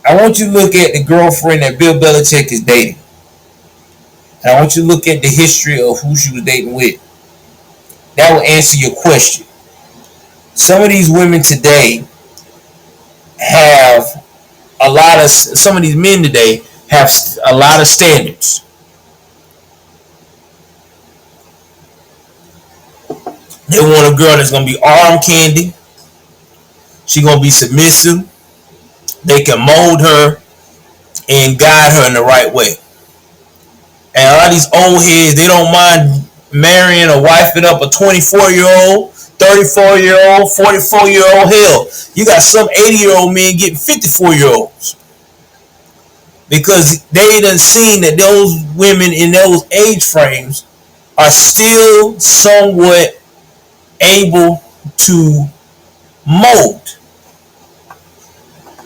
I want you to look at the girlfriend that Bill Belichick is dating. And I want you to look at the history of who she was dating with. That will answer your question. Some of these women today have some of these men today have a lot of standards. They want a girl that's going to be arm candy. She's going to be submissive. They can mold her and guide her in the right way. And a lot of these old heads, they don't mind marrying or wifing up a 24-year-old, 34-year-old, 44-year-old. Hell, you got some 80-year-old men getting 54-year-olds. Because they done seen that those women in those age frames are still somewhat able to mold.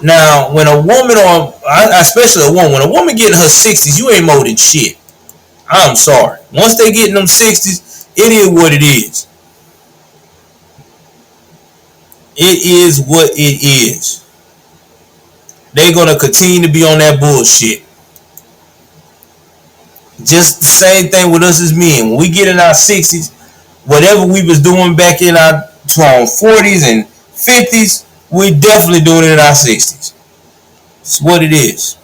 Now, when a woman, or especially a woman, when a woman get in her 60s, you ain't molded shit. I'm sorry. Once they get in them 60s, it is what it is. It is what it is. They're going to continue to be on that bullshit. Just the same thing with us as men. When we get in our 60s, whatever we was doing back in our 40s and 50s, we definitely doing it in our 60s. It's what it is.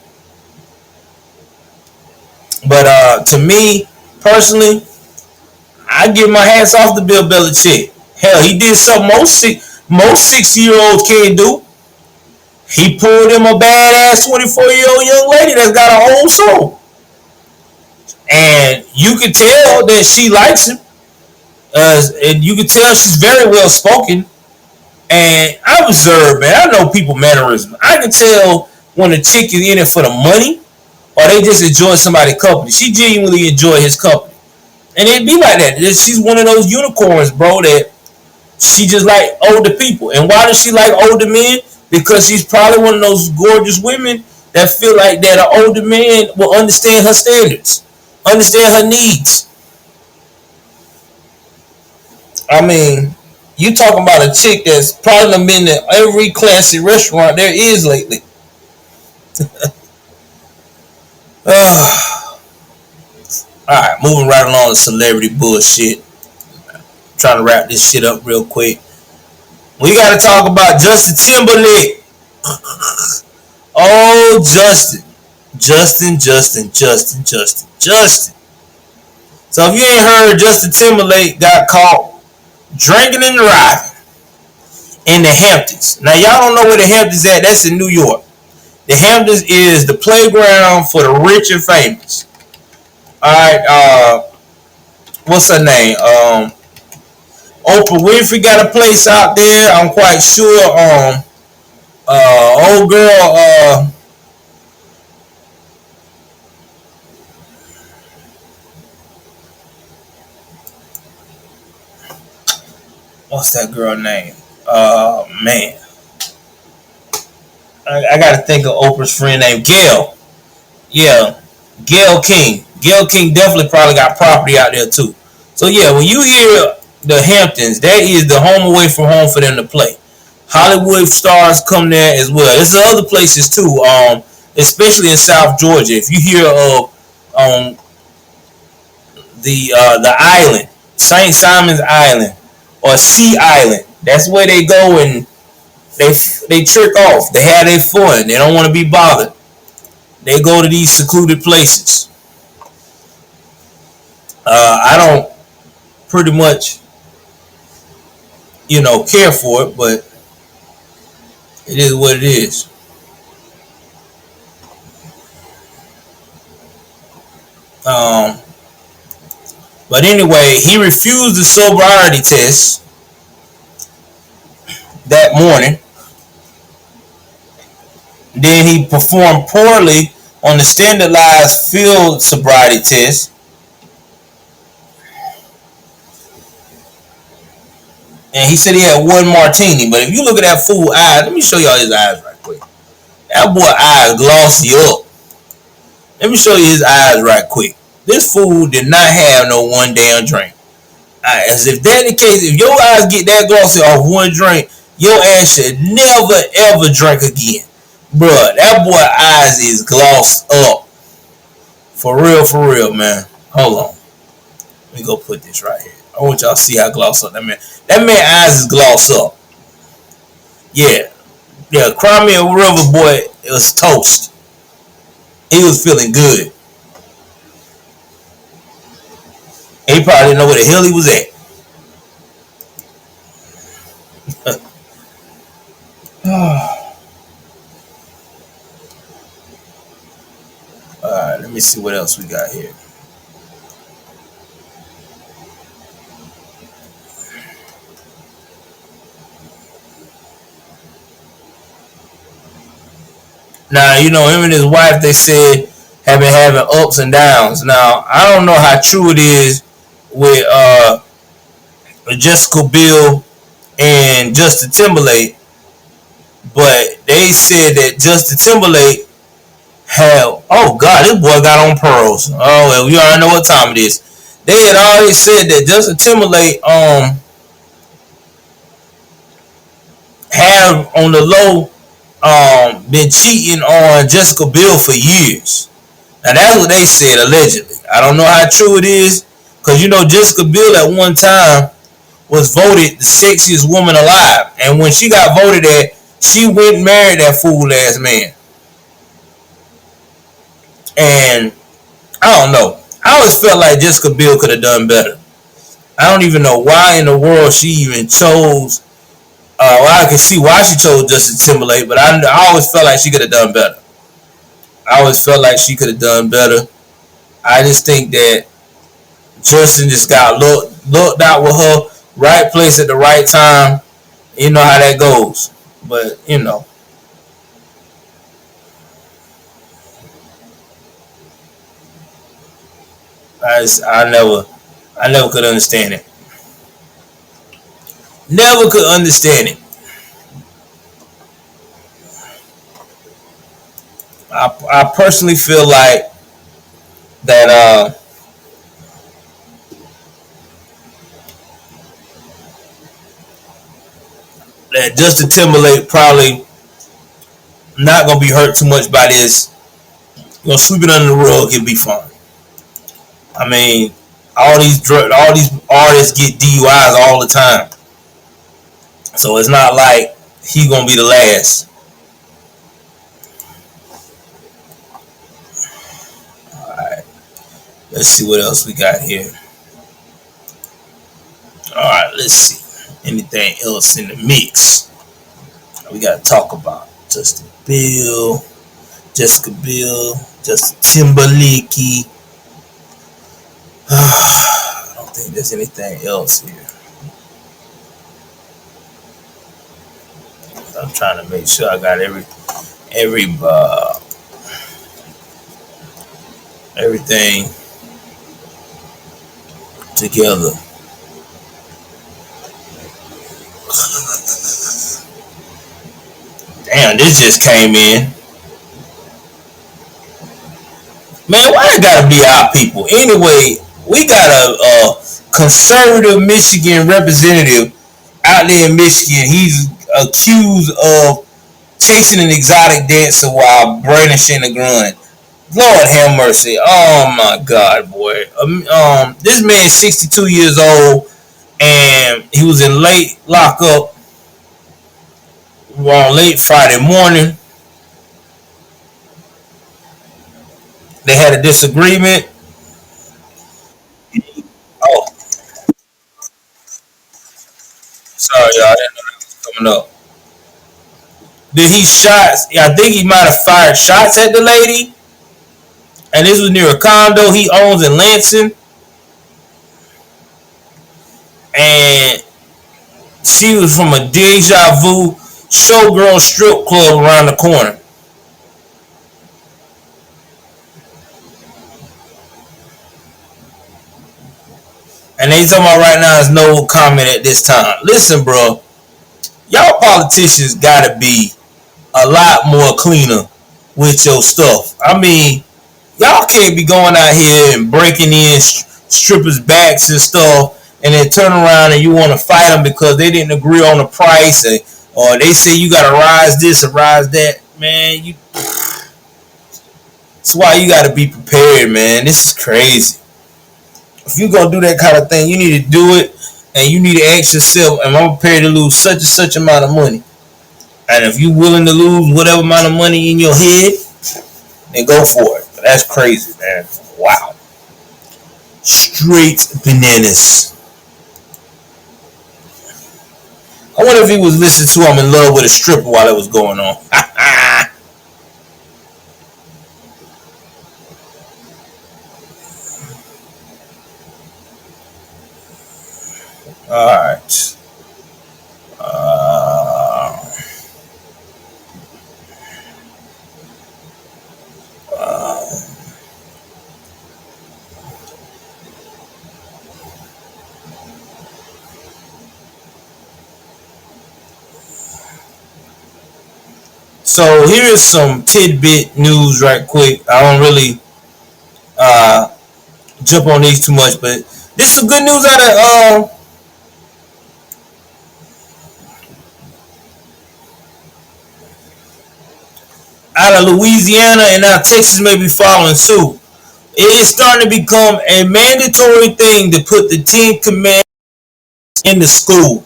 But to me, personally, I give my hats off to Bill Belichick. Hell, he did something most 60-year-olds can't do. He pulled him a badass 24-year-old young lady that's got a whole soul. And you can tell that she likes him. And you can tell she's very well spoken. And I observe, man, I know people mannerisms. I can tell when a chick is in it for the money or they just enjoy somebody's company. She genuinely enjoy his company. And it'd be like that. She's one of those unicorns, bro, that she just like older people. And why does she like older men? because she's probably one of those gorgeous women that feel like that an older man will understand her standards, understand her needs. I mean, you talking about a chick that's probably been in every classy restaurant there is lately. Alright, moving right along to celebrity bullshit. Trying to wrap this shit up real quick. We gotta talk about Justin Timberlake. Oh, Justin. Justin. So if you ain't heard, Justin Timberlake got caught drinking and driving in the Hamptons. Now y'all don't know where the Hamptons at. That's in New York. The Hamptons is the playground for the rich and famous. All right. What's her name? Oprah Winfrey got a place out there. I'm quite sure. Old girl. What's that girl name? Man, I gotta think of Oprah's friend named Gail. Yeah, Gail King. Gail King definitely probably got property out there too. So yeah, when you hear the Hamptons, that is the home away from home for them to play. Hollywood stars come there as well. There's other places too, especially in South Georgia. If you hear of the island, St. Simon's Island or Sea Island, that's where they go and they trick off. They have their fun. They don't want to be bothered. They go to these secluded places. I don't pretty much, care for it, but it is what it is. Um, but anyway, he refused the sobriety test that morning. Then he performed poorly on the standardized field sobriety test. And he said he had one martini. But if you look at that fool eyes, let me show y'all his eyes right quick. That boy eyes glossy up. Let me show you his eyes right quick. This fool did not have no one damn drink. As if that the case, if your eyes get that glossy off one drink, your ass should never ever drink again. Bruh, that boy eyes is glossed up. For real, man. Hold on. Let me go put this right here. I want y'all to see how glossed up that man. That man eyes is glossed up. Yeah. Crimea River boy, it was toast. He was feeling good. He probably didn't know where the hell he was at. Alright, let me see what else we got here. Now, him and his wife, they said, have been having ups and downs. Now, I don't know how true it is with Jessica Biel and Justin Timberlake, but they said that Justin Timberlake had, oh God, this boy got on pearls. Oh, well, we already know what time it is. They had already said that Justin Timberlake have on the low been cheating on Jessica Biel for years. Now that's what they said allegedly. I don't know how true it is, because Jessica Biel at one time was voted the sexiest woman alive, and when she got voted at, she went and married that fool ass man. And I don't know. I always felt like Jessica Biel could have done better. I don't even know why in the world she even chose. Well, I can see why she chose Justin Timberlake, but I always felt like she could have done better. I always felt like she could have done better. I just think that Justin just got looked out with her, right place at the right time. You know how that goes. But I never could understand it. Never could understand it. I personally feel like that that Justin Timberlake probably not gonna be hurt too much by this. Sweep it under the rug, it'll be fine. I mean, all these artists get DUIs all the time, so it's not like he gonna be the last. All right, let's see what else we got here. All right, let's see. Anything else in the mix? We gotta talk about Jessica Biel, Justin Timberlake. I don't think there's anything else here. I'm trying to make sure I got every everything together. Damn, this just came in. Man, why it gotta be our people? Anyway, we got a conservative Michigan representative out there in Michigan. He's accused of chasing an exotic dancer while brandishing a gun. Lord have mercy. Oh my God, boy. This man's 62 years old, and he was in late lockup on late Friday morning. They had a disagreement. Oh, sorry, y'all. I didn't know that was coming up. Then he shot. I think he might have fired shots at the lady, and this was near a condo he owns in Lansing. And she was from a Deja Vu showgirl strip club around the corner. And they talking about right now is no comment at this time. Listen, bro, y'all politicians gotta be a lot more cleaner with your stuff. I mean, y'all can't be going out here and breaking in strippers' backs and stuff, and then turn around and you want to fight them because they didn't agree on the price, or they say you got to rise this or rise that. Man, that's why you got to be prepared, man. This is crazy. If you gonna do that kind of thing, you need to do it, and you need to ask yourself, "Am I prepared to lose such and such amount of money?" And if you're willing to lose whatever amount of money in your head, then go for it. But that's crazy, man. Wow. Straight bananas. I wonder if he was listening to "I'm in Love with a Stripper" while it was going on. All right. Uh, uh, so here is some tidbit news right quick. I don't really uh, jump on these too much, but this is some good news out of Louisiana, and now Texas may be following suit. It is starting to become a mandatory thing to put the Ten Commandments in the school.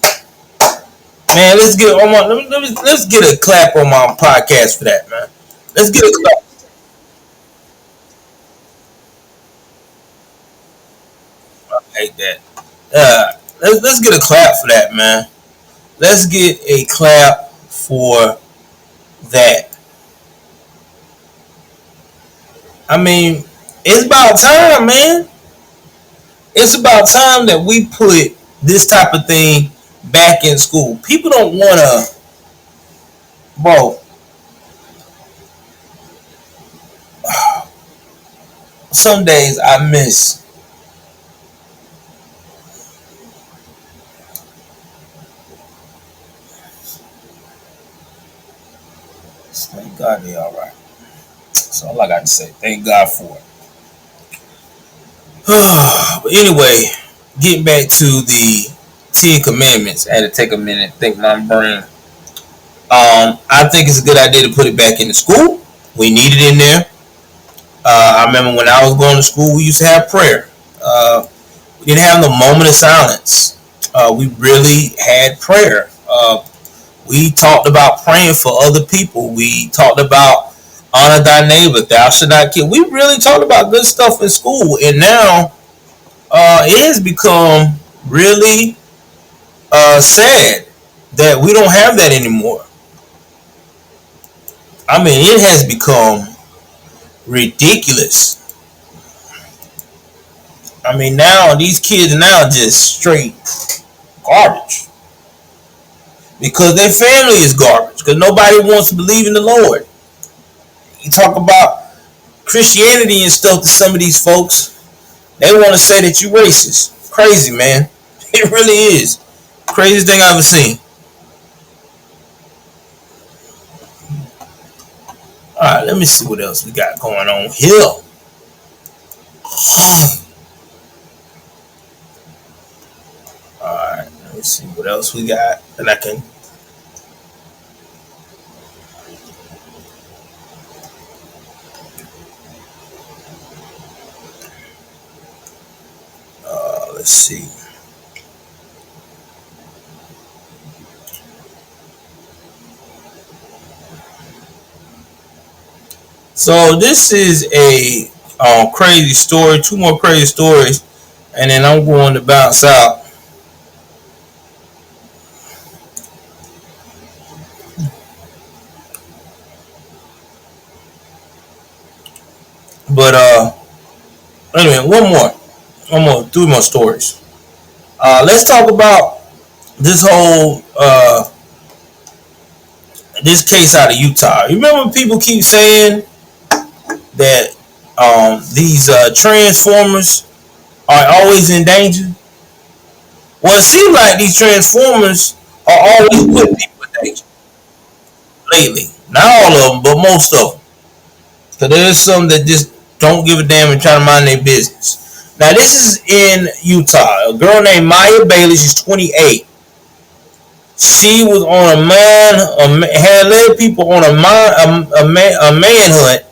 Man, let's get a clap on my podcast for that, man. Let's get a clap. I hate that. Let's get a clap for that, man. Let's get a clap for that. I mean, it's about time, man. It's about time that we put this type of thing back in school. People don't want to, bro. Some days I miss. Thank God they all right. That's all I got to say. Thank God for it. But anyway, getting back to the Ten Commandments, I had to take a minute and think my brain. I think it's a good idea to put it back in the school. We need it in there. I remember when I was going to school, we used to have prayer. We didn't have no moment of silence. We really had prayer. We talked about praying for other people. We talked about honor thy neighbor, thou shalt not kill. We really talked about good stuff in school, and now it has become really sad that we don't have that anymore. I mean, it has become ridiculous. I mean, now these kids now just straight garbage because their family is garbage because nobody wants to believe in the Lord. You talk about Christianity and stuff to some of these folks, they want to say that you racist. Crazy, man. It really is. Craziest thing I've ever seen. Alright, let me see what else we got going on here. Alright, let me see what else we got that I can. Let's see. So this is a crazy story. Two more crazy stories, and then I'm going to bounce out. But anyway, three more stories. Let's talk about this whole this case out of Utah. You remember people keep saying that these transformers are always in danger? Well, it seems like these transformers are always putting people in danger lately. Not all of them, but most of them. So there's some that just don't give a damn and try to mind their business. Now this is in Utah. A girl named Maya Bailey. She's 28. She was on had led people on a manhunt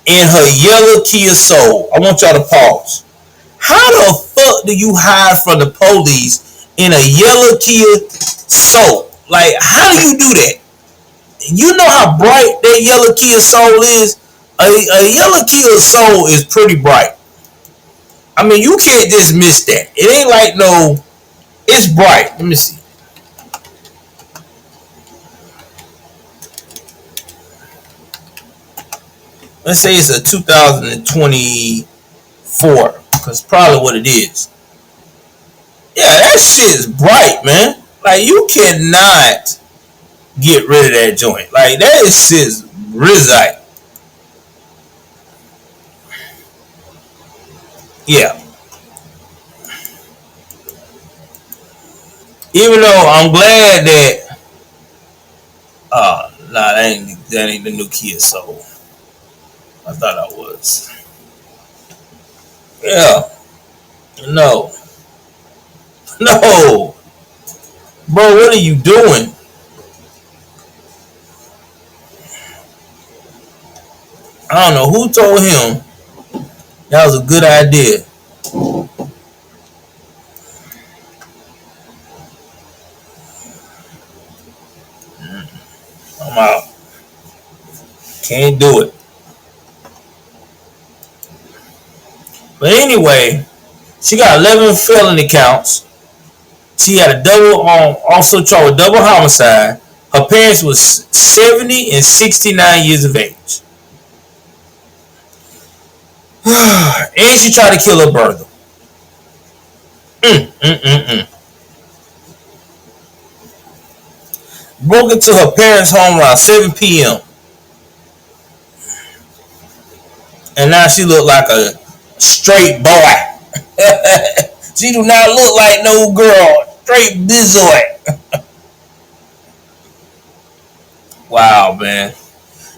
in her yellow Kia Soul. I want y'all to pause. How the fuck do you hide from the police in a yellow Kia Soul? Like, how do you do that? You know how bright that yellow Kia Soul is? A yellow Kia Soul is pretty bright. I mean, you can't just miss that. It ain't like no, it's bright. Let me see. Let's say it's a 2024, because probably what it is. Yeah, that shit is bright, man. Like, you cannot get rid of that joint. Like, that shit is rizite. Yeah. Even though I'm glad that nah, that ain't the new Kia Soul. I thought I was. Yeah. No. No. Bro, what are you doing? I don't know who told him that was a good idea. I'm out. Can't do it. But anyway, she got 11 felony counts. She had a also charged with double homicide. Her parents was 70 and 69 years of age. And she tried to kill her brother. Broke into her parents' home around 7 p.m. And now she look like a straight boy. She do not look like no girl. Straight bizoid. Wow, man.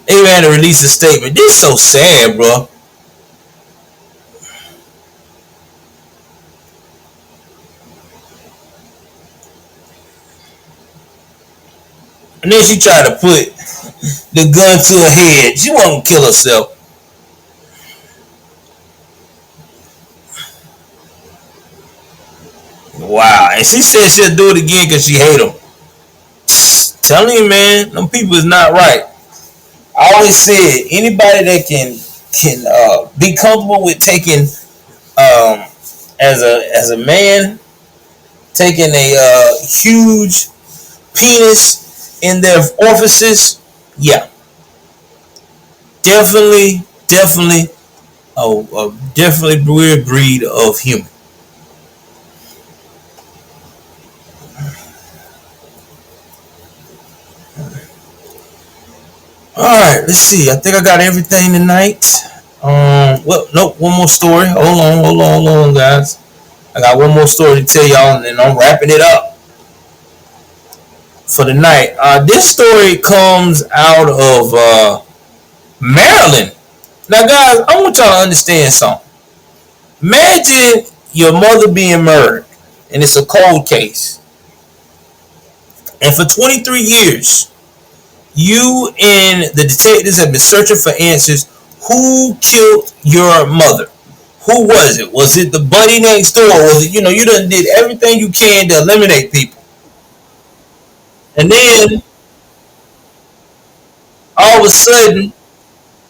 They even had to release a statement. This is so sad, bro. And then she tried to put the gun to her head. She wasn't gonna kill herself. Wow. And she said she'll do it again because she hate him. Telling you, man, them people is not right. I always said anybody that can be comfortable with taking as a man taking a huge penis in their orifices, yeah, definitely a definitely weird breed of human. All right, let's see. I think I got everything tonight. Well, nope, one more story. Hold on, guys. I got one more story to tell y'all, and then I'm wrapping it up for the night. This story comes out of Maryland. Now, guys, I want y'all to understand something. Imagine your mother being murdered, and it's a cold case. And for 23 years, you and the detectives have been searching for answers. Who killed your mother? Who was it? Was it the buddy next door? Was it, you done did everything you can to eliminate people. And then all of a sudden,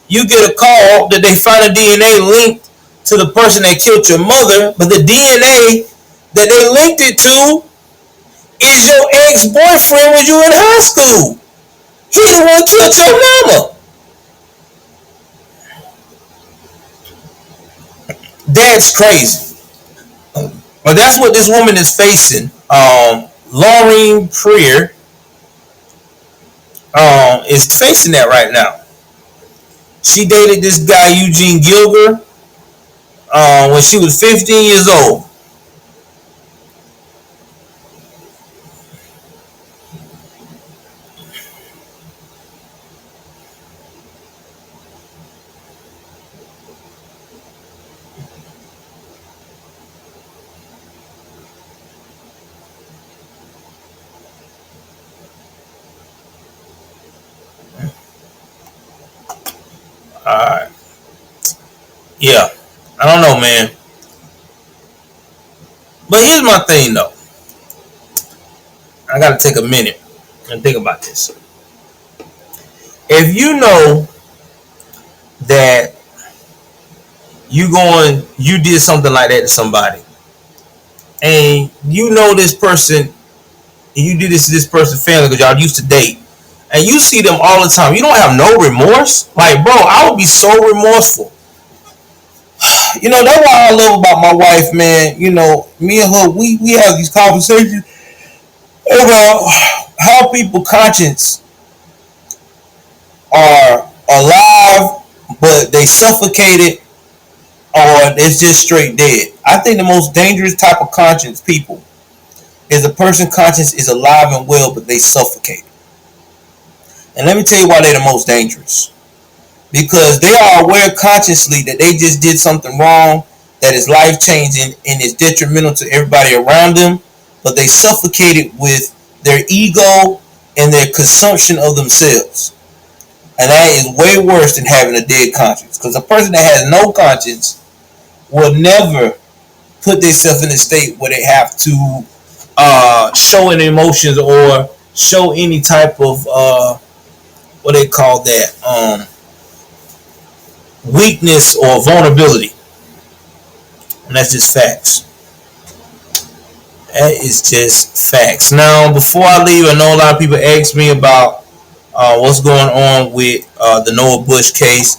you get a call that they find a DNA linked to the person that killed your mother, but the DNA that they linked it to is your ex-boyfriend when you were in high school. He the one killed your mama. That's crazy. But that's what this woman is facing. Laureen Prier is facing that right now. She dated this guy Eugene Gilger when she was 15 years old. Uh, yeah, I don't know, man. But here's my thing, though. I got to take a minute and think about this. If you know that you did something like that to somebody, and you know this person, you did this to this person's family because y'all used to date, and you see them all the time, you don't have no remorse. Like, bro, I would be so remorseful. That's what I love about my wife, man. Me and her, we have these conversations about how people conscience are alive, but they suffocated, or it's just straight dead. I think the most dangerous type of conscience people is a person conscience is alive and well, but they suffocate. And let me tell you why they're the most dangerous. Because they are aware consciously that they just did something wrong that is life changing and is detrimental to everybody around them, but they suffocated with their ego and their consumption of themselves. And that is way worse than having a dead conscience. Because a person that has no conscience will never put themselves in a state where they have to show any emotions or show any type of what they call that weakness or vulnerability. And that's just facts. That is just facts. Now, before I leave, I know a lot of people ask me about what's going on with the Noah Bush case.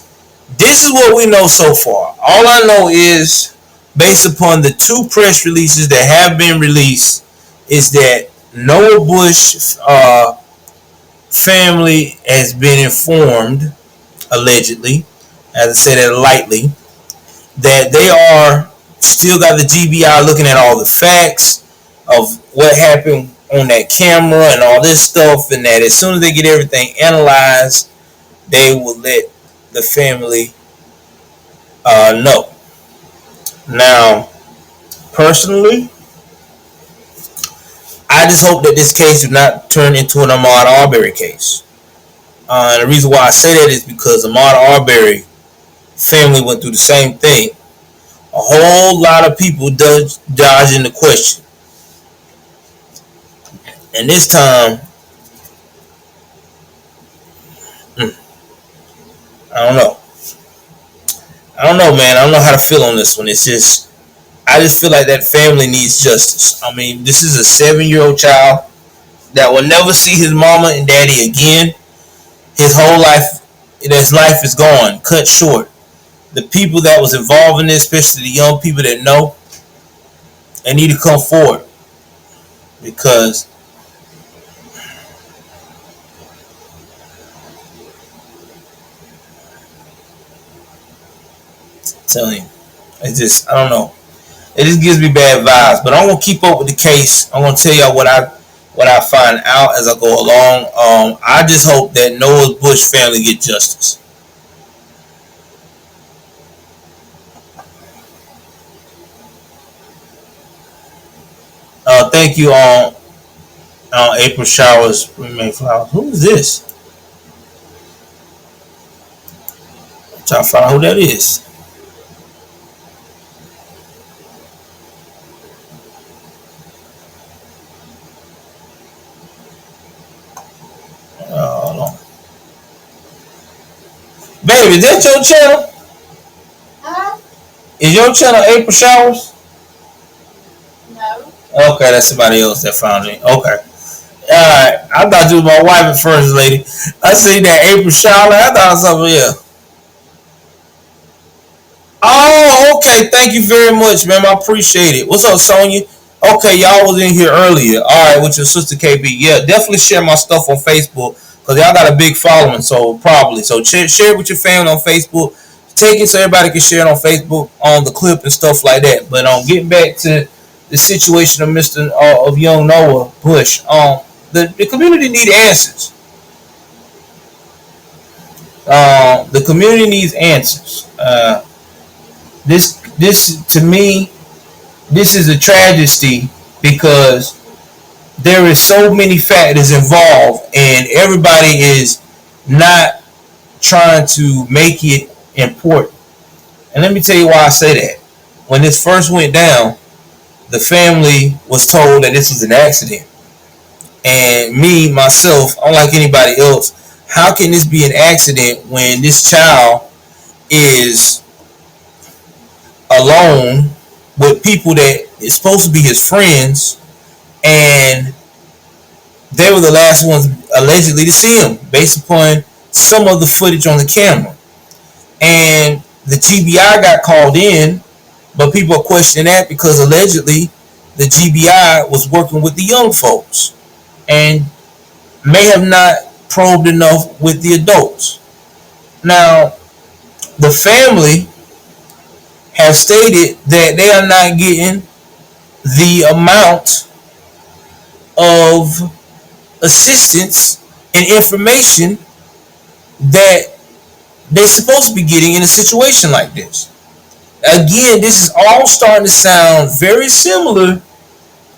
This is what we know so far. All I know is, based upon the two press releases that have been released, is that Noah Bush family has been informed, allegedly, as I say that lightly, that they are still got the GBI looking at all the facts of what happened on that camera and all this stuff, and that as soon as they get everything analyzed, they will let the family know. Now, personally, I just hope that this case do not turn into an Ahmaud Arbery case. And the reason why I say that is because Ahmaud Arbery family went through the same thing. A whole lot of people dodging the question. And this time, I don't know. I don't know, man. I don't know how to feel on this one. It's just, I just feel like that family needs justice. I mean, this is a 7-year-old child that will never see his mama and daddy again. His whole life, his life is gone, cut short. The people that was involved in this, especially the young people that know, they need to come forward because I'm telling you, it's just, I don't know. It just gives me bad vibes. But I'm gonna keep up with the case. I'm gonna tell y'all what I find out as I go along. I just hope that Noah Bush family get justice. Thank you on April Showers, Mayflower. Who is this? I'm trying to find out who that is. Hold on. Baby, is that your channel? Huh? Is your channel April Showers? No. Okay, that's somebody else that found me. Okay. Alright. I thought you was my wife at first, lady. I see that April Showers. I thought it was something else. Oh, okay. Thank you very much, ma'am. I appreciate it. What's up, Sonya? Okay, y'all was in here earlier. All right, with your sister KB. Yeah, definitely share my stuff on Facebook because y'all got a big following. So probably, so share it with your family on Facebook. Take it so everybody can share it on Facebook on the clip and stuff like that. But getting back to the situation of Mr. Of young Noah Bush, the community need answers. The community needs answers. This to me, this is a tragedy because there is so many factors involved and everybody is not trying to make it important. And let me tell you why I say that. When this first went down, the family was told that this was an accident. And me, myself, unlike anybody else, how can this be an accident when this child is alone with people that is supposed to be his friends, and they were the last ones allegedly to see him based upon some of the footage on the camera. And the GBI got called in, but people are questioning that because allegedly the GBI was working with the young folks and may have not probed enough with the adults. Now, the family have stated that they are not getting the amount of assistance and information that they're supposed to be getting in a situation like this. Again, this is all starting to sound very similar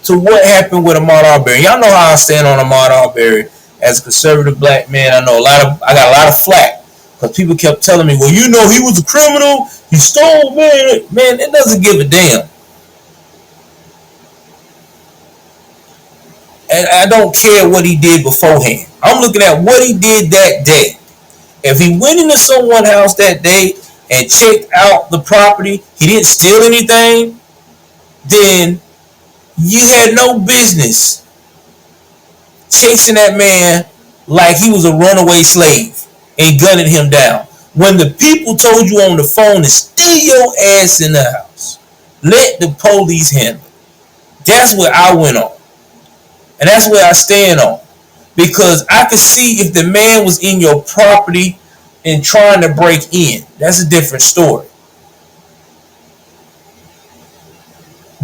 to what happened with Ahmaud Arbery. Y'all know how I stand on Ahmaud Arbery as a conservative black man. I got a lot of flack because people kept telling me, well, you know, he was a criminal, he stole, man, it doesn't give a damn. And I don't care what he did beforehand. I'm looking at what he did that day. If he went into someone's house that day and checked out the property, he didn't steal anything, then you had no business chasing that man like he was a runaway slave and gunning him down. When the people told you on the phone to stay your ass in the house, let the police handle it. That's where I went on. And that's where I stand on. Because I could see if the man was in your property and trying to break in. That's a different story.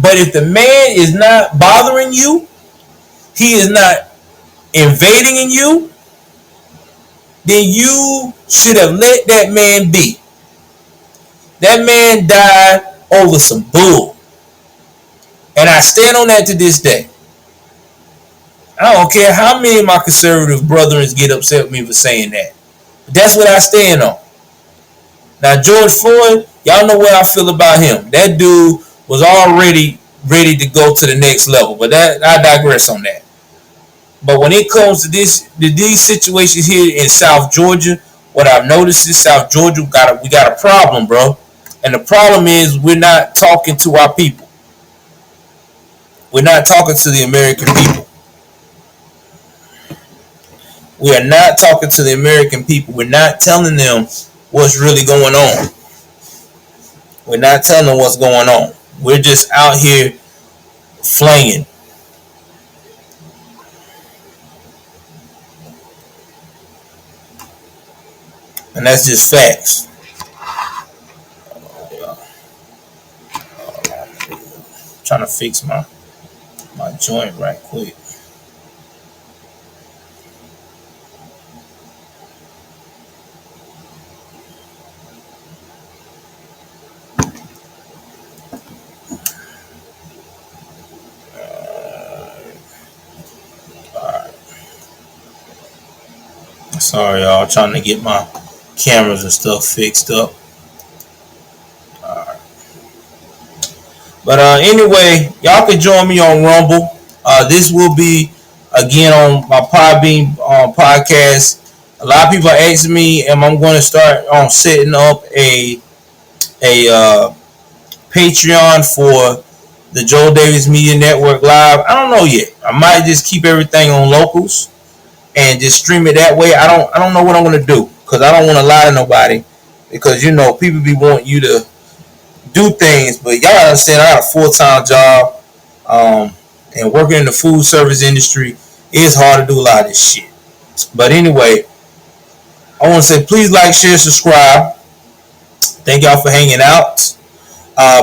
But if the man is not bothering you, he is not invading in you, then you should have let that man be. That man died over some bull. And I stand on that to this day. I don't care how many of my conservative brethren get upset with me for saying that. But that's what I stand on. Now, George Floyd, y'all know what I feel about him. That dude was already ready to go to the next level. But that I digress on that. But when it comes to these situations here in South Georgia, what I've noticed is South Georgia we got a problem, bro. And the problem is we're not talking to our people. We're not talking to the American people. We are not talking to the American people. We're not telling them what's really going on. We're not telling them what's going on. We're just out here flinging. And that's just facts. I'm trying to fix my joint right quick. Sorry, y'all. I'm trying to get my cameras and stuff fixed up. But anyway, y'all can join me on Rumble. This will be again on my Podbean podcast. A lot of people are asking me, am I going to start on setting up a Patreon for the Joel Davis Media Network Live? I don't know yet. I might just keep everything on locals and just stream it that way. I don't know what I'm going to do because I don't want to lie to nobody, because people be wanting you to do things, but y'all understand I got a full-time job, and working in the food service industry is hard to do a lot of this shit. But anyway, I want to say please like, share, subscribe. Thank y'all for hanging out.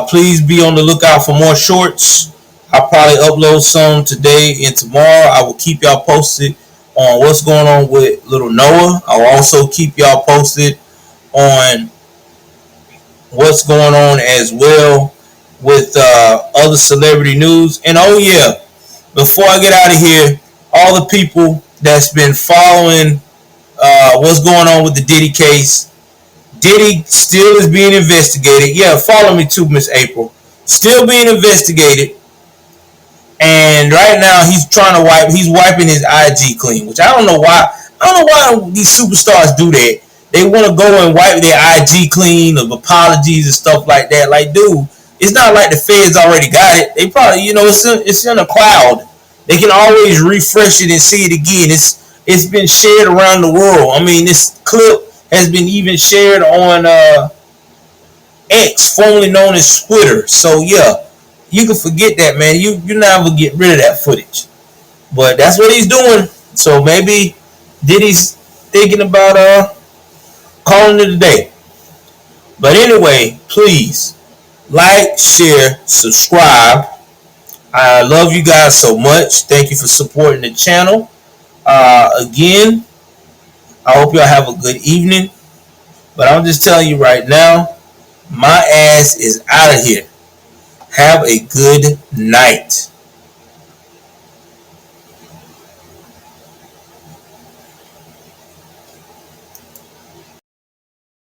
Please be on the lookout for more shorts. I'll probably upload some today and tomorrow. I will keep y'all posted on what's going on with little Noah. I'll also keep y'all posted on what's going on as well with other celebrity news. And oh yeah, before I get out of here, all the people that's been following what's going on with the Diddy case, Diddy still is being investigated. Yeah, follow me too, Miss April. Still being investigated. And right now he's wiping his IG clean, which I don't know why. I don't know why these superstars do that. They want to go and wipe their IG clean of apologies and stuff like that. Like, dude, it's not like the feds already got it. They probably, it's in a cloud. They can always refresh it and see it again. It's been shared around the world. I mean, this clip has been even shared on X, formerly known as Twitter. So yeah, you can forget that, man. You never get rid of that footage. But that's what he's doing. So maybe Diddy's thinking about calling it a day. But anyway, please like, share, subscribe. I love you guys so much. Thank you for supporting the channel. Again, I hope y'all have a good evening. But I'm just telling you right now, my ass is out of here. Have a good night.